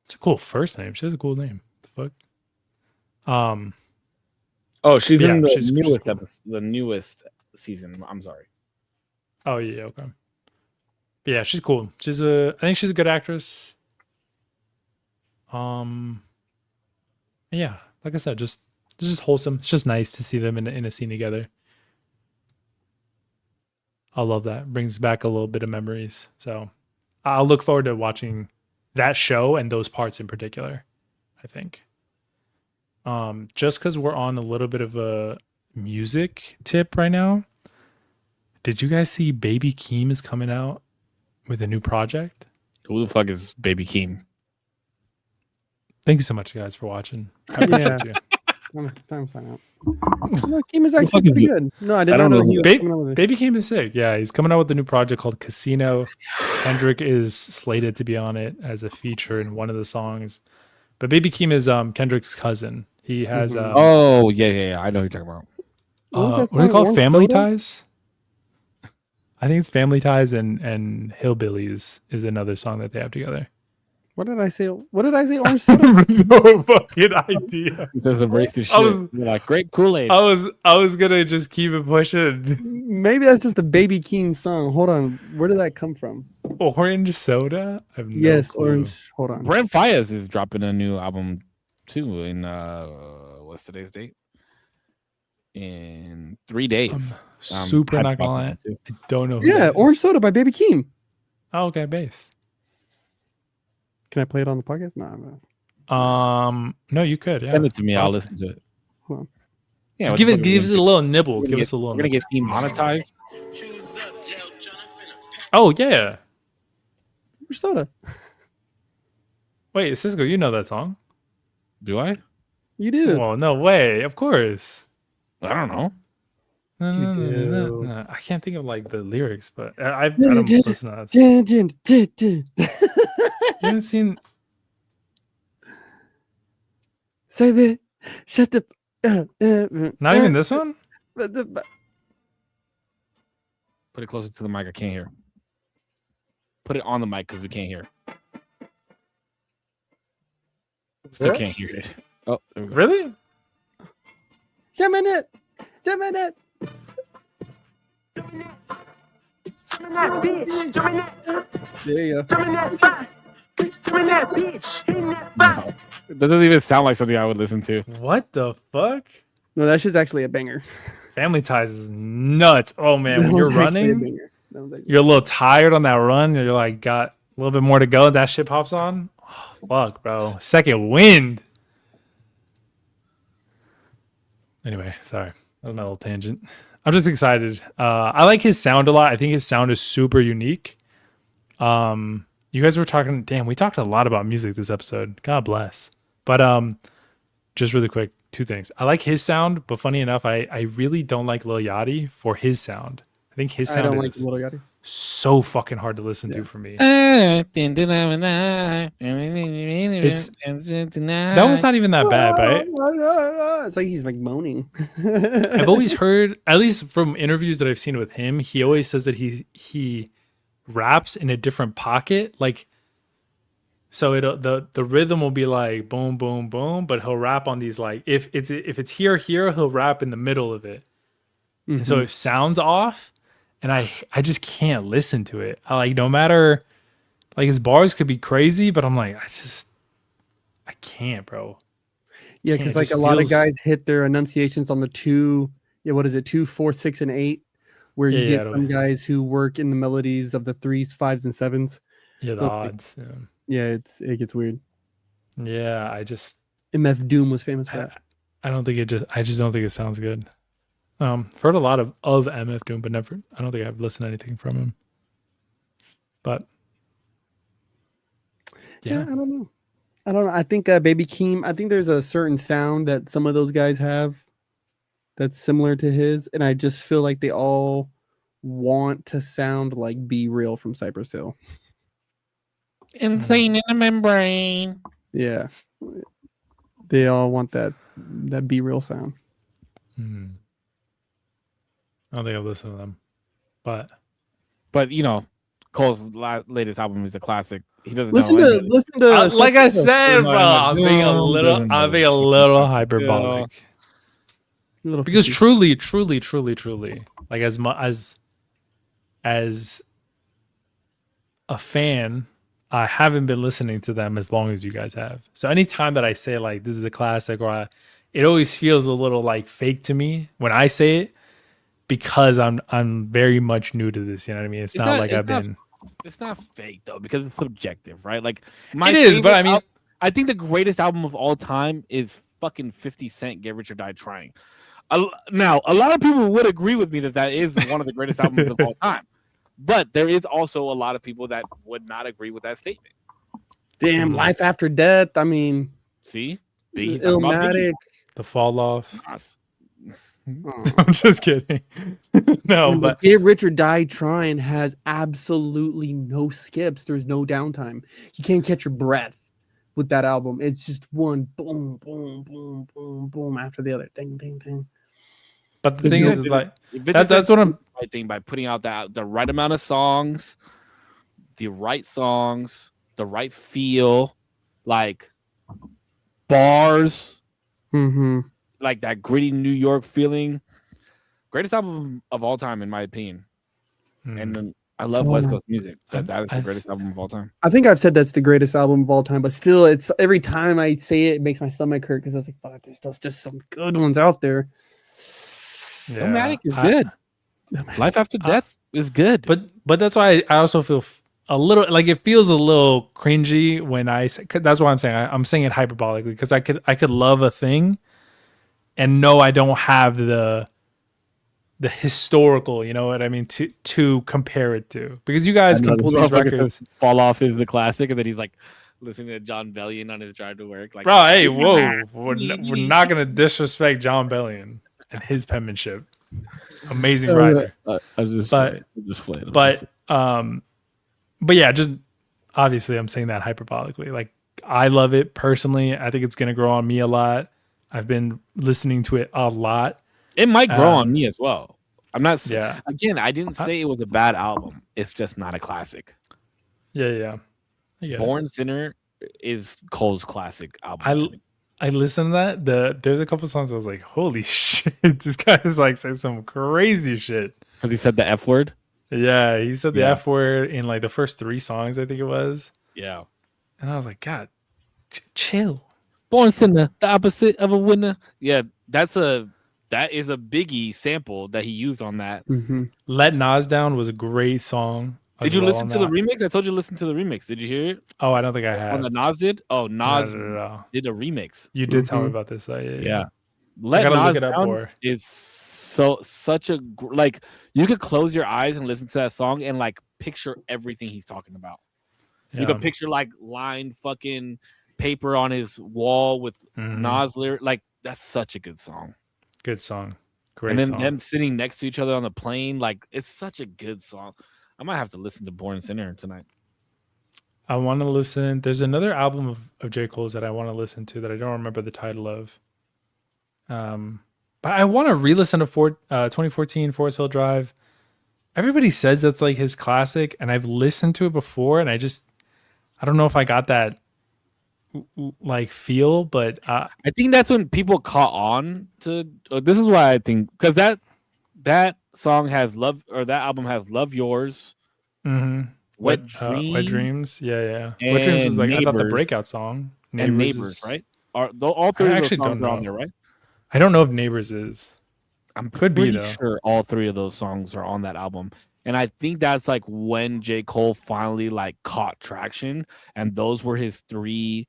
It's a cool first name. She has a cool name. The fuck? Oh, she's in the newest episode, the newest season. I'm sorry. Oh yeah, okay. But yeah, she's cool. I think she's a good actress. Yeah, like I said, just wholesome. It's just nice to see them in a scene together. I love that. Brings back a little bit of memories. So I'll look forward to watching that show and those parts in particular, I think. Just because we're on a little bit of a music tip right now, did you guys see Baby Keem is coming out with a new project? Who the fuck is Baby Keem? Thank you so much, guys, for watching. I appreciate you. Time sign out. Keem is actually pretty good. No, I didn't know he was coming out with it. Baby Keem is sick. Yeah, he's coming out with a new project called Casino. Kendrick is slated to be on it as a feature in one of the songs. But Baby Keem is Kendrick's cousin. He has oh yeah, I know who you're talking about. What was that What do they song? call it? Orange Family Soda? Ties? I think it's Family Ties and Hillbillies is another song that they have together. What did I say? What did I say? Orange Soda? No fucking idea. He says abrasive I shit. was- You're like, great Kool-Aid. I was gonna just keep it pushing. Maybe that's just a Baby Keem song. Hold on. Where did that come from? Orange Soda? I have no Yes, clue. Orange. Hold on. Brent Fayez is dropping a new album too in what's today's date? In 3 days. Super hyped not about gonna that lie. one, too. I don't know. Who Yeah, that is. Orange Soda by Baby Keem. Oh, okay, bass. Can I play it on the podcast? No. No, you could. Yeah. Send it to me. I'll listen to it. Hold on. Yeah, Just what give the it. fuck are we Give gonna us a do? little nibble. We're Give gonna us a little. We're gonna Nibble. get demonetized. Oh yeah. Orange Soda. Wait, Cisco, you know that song? Do I? You do. Well, no way. Of course. I don't know. No, do. no. I can't think of like the lyrics, but I don't listen to that. Dun, dun, dun, dun. You haven't seen? Save it. Shut the. Not even this one. Put it closer to the mic. I can't hear. Put it on the mic because we can't hear. Still What? can't hear it. Oh, there we go. Really? 7 minutes. There you go. No. That doesn't even sound like something I would listen to. What the fuck? No, that's just actually a banger. Family Ties is nuts. Oh man, when That you're was actually a running, banger. That was actually- you're a little tired on that run. You're like got a little bit more to go. That shit pops on. Oh, fuck, bro. Second wind. Anyway, sorry. That was my little tangent. I'm just excited. I like his sound a lot. I think his sound is super unique. You guys were talking. Damn, we talked a lot about music this episode. God bless. But just really quick, two things. I like his sound, but funny enough, I really don't like Lil Yachty for his sound. I think his I sound don't like is Little Yachty. so fucking hard to listen to for me. That That was not even that bad, right? It's like he's like moaning. I've always heard, at least from interviews that I've seen with him, he always says that he raps in a different pocket, like so the rhythm will be like boom boom boom, but he'll rap on these like if it's here he'll rap in the middle of it, and so it sounds off, and I just can't listen to it. I like no matter like his bars could be crazy, but I'm like I can't, bro. Yeah, Can't. because It like a just lot of feels- guys hit their enunciations on the 2. Yeah, what is it? 2, 4, 6, and 8. Where you Yeah, get yeah, some guys who work in the melodies of the 3s, 5s, and 7s. Yeah, So the it's like- odds. Yeah, it gets weird. Yeah, I just MF Doom was famous for that. I don't think I just don't think it sounds good. I've heard a lot of MF Doom, but never. I don't think I've listened to anything from him. But yeah, I don't know. I think Baby Keem. I think there's a certain sound that some of those guys have that's similar to his, and I just feel like they all want to sound like Be Real from Cypress Hill. Insane in the membrane. Yeah, they all want that Be Real sound. I don't think I've listened to them. But But Cole's latest album is a classic. He doesn't Listen know to anything. like I Cypress Hill. said, No, bro, I'm being a doesn't little know. hyperbolic. Little Because picky. truly, like as a fan, I haven't been listening to them as long as you guys have. So anytime that I say like this is a classic, it always feels a little like fake to me when I say it, because I'm very much new to this. You know what I mean? It's not like I've been. It's not fake though, because it's subjective, right? Like It is, but I mean, I think the greatest album of all time is fucking 50 Cent, Get Rich or Die Trying. Now, a lot of people would agree with me that is one of the greatest albums of all time. But there is also a lot of people that would not agree with that statement. Damn, Life After Death. I mean, See? Biggie's talking about Illmatic. The fall off. Nas. Oh. I'm just kidding. No, And but Get Rich or Die Trying has absolutely no skips. There's no downtime. You can't catch your breath with that album. It's just one boom, boom, boom, boom, boom after the other. Ding, ding, ding. But the thing is like Vintage that's what I'm. I think by putting out the right amount of songs, the right feel, like bars, Mm-hmm. like that gritty New York feeling. Greatest album of all time, in my opinion. And then I love West Coast music, but that is the greatest album of all time. I think I've said that's the greatest album of all time, but still, it's every time I say it, it makes my stomach hurt because I was like, "Fuck, there's just some good ones out there." Yeah, Nomadic is good. Life After Death is good. But that's why I also feel a little like it feels a little cringy when I say. That's why I'm saying I'm saying it hyperbolically because I could love a thing, and no, I don't have the historical, you know what I mean, to compare it to, because you guys can pull these records. Fall Off is the classic, and then he's like listening to John Bellion on his drive to work. Like, bro, hey, whoa, we're not gonna disrespect John Bellion and his penmanship. Amazing writer. But yeah, just obviously I'm saying that hyperbolically. Like, I love it personally. I think it's gonna grow on me a lot. I've been listening to it a lot. It might grow on me as well. I'm not. Yeah. Again, I didn't say it was a bad album. It's just not a classic. Yeah. Born Sinner is Cole's classic album. I listened to that. There's a couple songs I was like, holy shit, this guy is like saying some crazy shit. Because he said the F word. Yeah, he said the F word in like the first 3 songs, I think it was. Yeah. And I was like, God, chill. Born Sinner, the opposite of a winner. Yeah, that is a Biggie sample that he used on that. Mm-hmm. Let Nas Down was a great song. Did you listen to the remix? I told you to listen to the remix. Did you hear it? Oh, I don't think I had. When the Nas did? Oh, Nas did a remix. You did tell me about this. Yeah. Let Nas Down is such a like, you could close your eyes and listen to that song and like picture everything he's talking about. You could picture like lined fucking paper on his wall with Nas lyric. Like, that's such a good song. Good song. Great and then song. them sitting next to each other on the plane, like, it's such a good song. I might have to listen to Born Sinner tonight. I want to listen. There's another album of J. Cole's that I want to listen to that I don't remember the title of. But I want to re-listen to 2014 Forest Hill Drive. Everybody says that's like his classic, and I've listened to it before, and I don't know if I got that like feel, but I think that's when people caught on to. This is why I think, because that song has love, or that album has Love Yours, Wet Dreams, yeah. Wet Dreams is like Neighbors, I thought the breakout song. Neighbors, right? All 3 of those songs are on there, right? I don't know if Neighbors is. I'm pretty sure all 3 of those songs are on that album. And I think that's like when J. Cole finally like caught traction, and those were his 3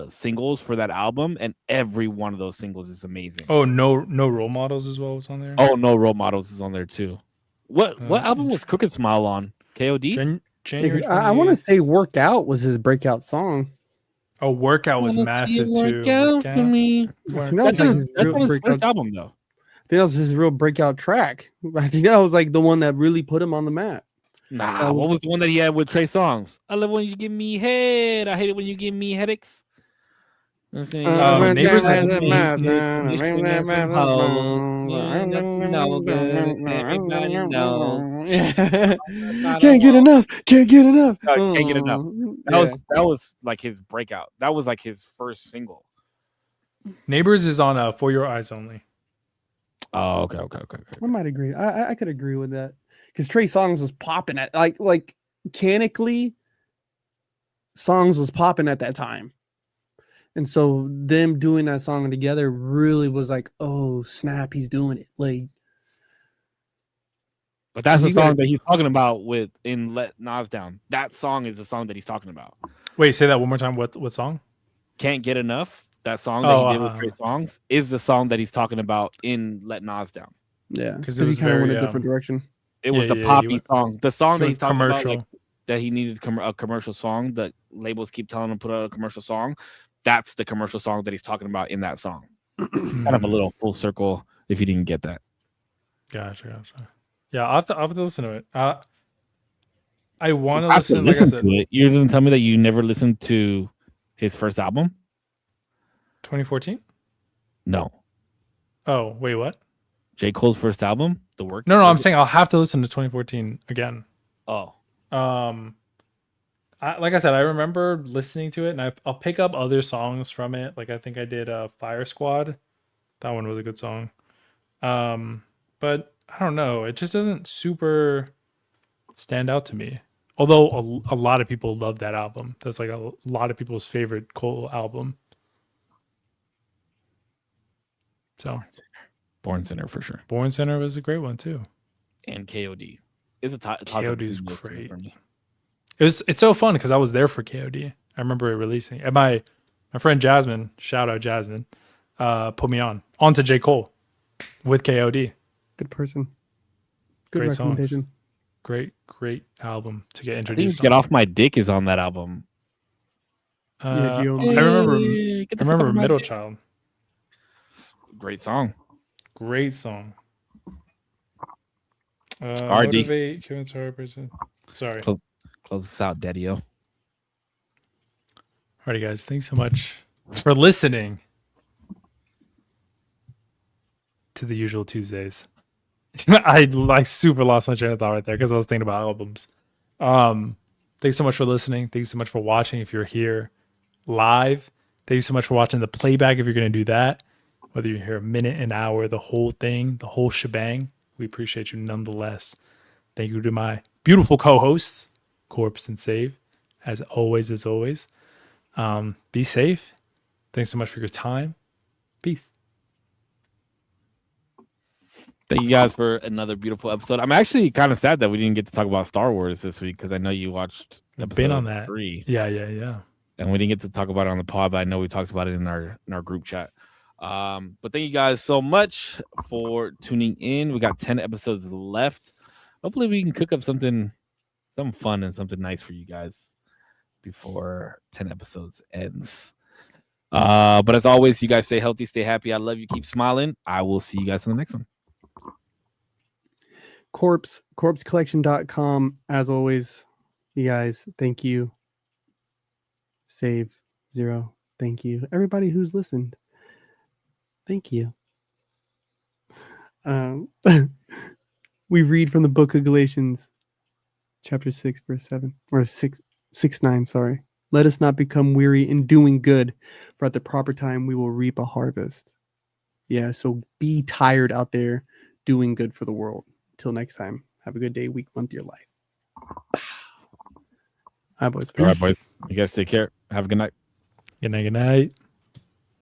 singles for that album, and every one of those singles is amazing. Oh, no Role Models as well was on there. Oh, No Role Models is on there too. What album was Crooked Smile on? KOD? January I want to say Workout was his breakout song. Oh, Workout was massive too. Workout for me. That's like his first album though. I think that was his real breakout track. I think that was like the one that really put him on the map. Nah, what was the one that he had with Trey Songz? I love when you give me head. I hate it when you give me headaches. Neighbors Can't get enough. Can't get enough. Can't get enough. That was like his breakout. That was like his first single. Neighbors is on For Your Eyes Only. Oh, okay. I might agree. I could agree with that, because Trey Songz was popping at like mechanically. Songs was popping at that time. And so them doing that song together really was like, oh snap, he's doing it. Like, but that's the song that he's talking about in Let Nas Down. That song is the song that he's talking about. Wait, say that one more time. What song? Can't Get Enough. That song that he did with Trey Songz is the song that he's talking about in Let Nas Down. Yeah, because he kind of went a different direction. It was the poppy song. The song that he's talking about, like, that he needed a commercial song. The labels keep telling him to put out a commercial song. That's the commercial song that he's talking about in that song. Kind of a little full circle if you didn't get that. Gotcha. Yeah, I'll have to listen to it. I want to listen. Like I said, to it. You're going to tell me that you never listened to his first album? 2014? No. Oh, wait, what? J. Cole's first album, The Work. No, I'm saying I'll have to listen to 2014 again. Oh, Like I said, I remember listening to it, and I'll pick up other songs from it. Like I think I did Fire Squad. That one was a good song. But I don't know. It just doesn't super stand out to me. Although a lot of people love that album. That's like a lot of people's favorite Cole album. So Born Sinner for sure. Born Center was a great one too. And KOD. It's a KOD is great. for me. It's so fun because I was there for KOD. I remember it releasing. And my friend Jasmine, shout out Jasmine, put me onto J. Cole with KOD. Good person. Good Great recommendation. Songs. Great album to get I think introduced. Get Off My Dick is on that album. Yeah, Gio. I remember Get the fuck off my Middle dick. Child. Great song. Great song. RD. Motivate, Kevin's hard person. Sorry. Close this out, Daddy-O. Alrighty, guys. Thanks so much for listening to the usual Tuesdays. I super lost my train of thought right there because I was thinking about albums. Thanks so much for listening. Thanks so much for watching. If you're here live, thanks so much for watching the playback. If you're going to do that, whether you're here a minute, an hour, the whole thing, the whole shebang, we appreciate you nonetheless. Thank you to my beautiful co-hosts, Korpsx and Save, as always. Be safe. Thanks so much for your time. Peace. Thank you guys for another beautiful episode. I'm actually kind of sad that we didn't get to talk about Star Wars this week because I know you watched episode Been on that 3. Yeah. And we didn't get to talk about it on the pod, but I know we talked about it in our group chat. But thank you guys so much for tuning in. We got 10 episodes left. Hopefully we can cook up something fun and something nice for you guys before 10 episodes ends. But as always, you guys stay healthy, stay happy. I love you. Keep smiling. I will see you guys in the next one. Korpscollection.com. As always, you guys, thank you. Save Zero, thank you. Everybody who's listened, thank you. We read from the book of Galatians, chapter 6, verse 7, or 6:9, sorry. Let us not become weary in doing good, for at the proper time we will reap a harvest. Yeah, so be tired out there doing good for the world. Until next time, have a good day, week, month, your life. All right, boys. All right, boys. You guys take care. Have a good night. Good night.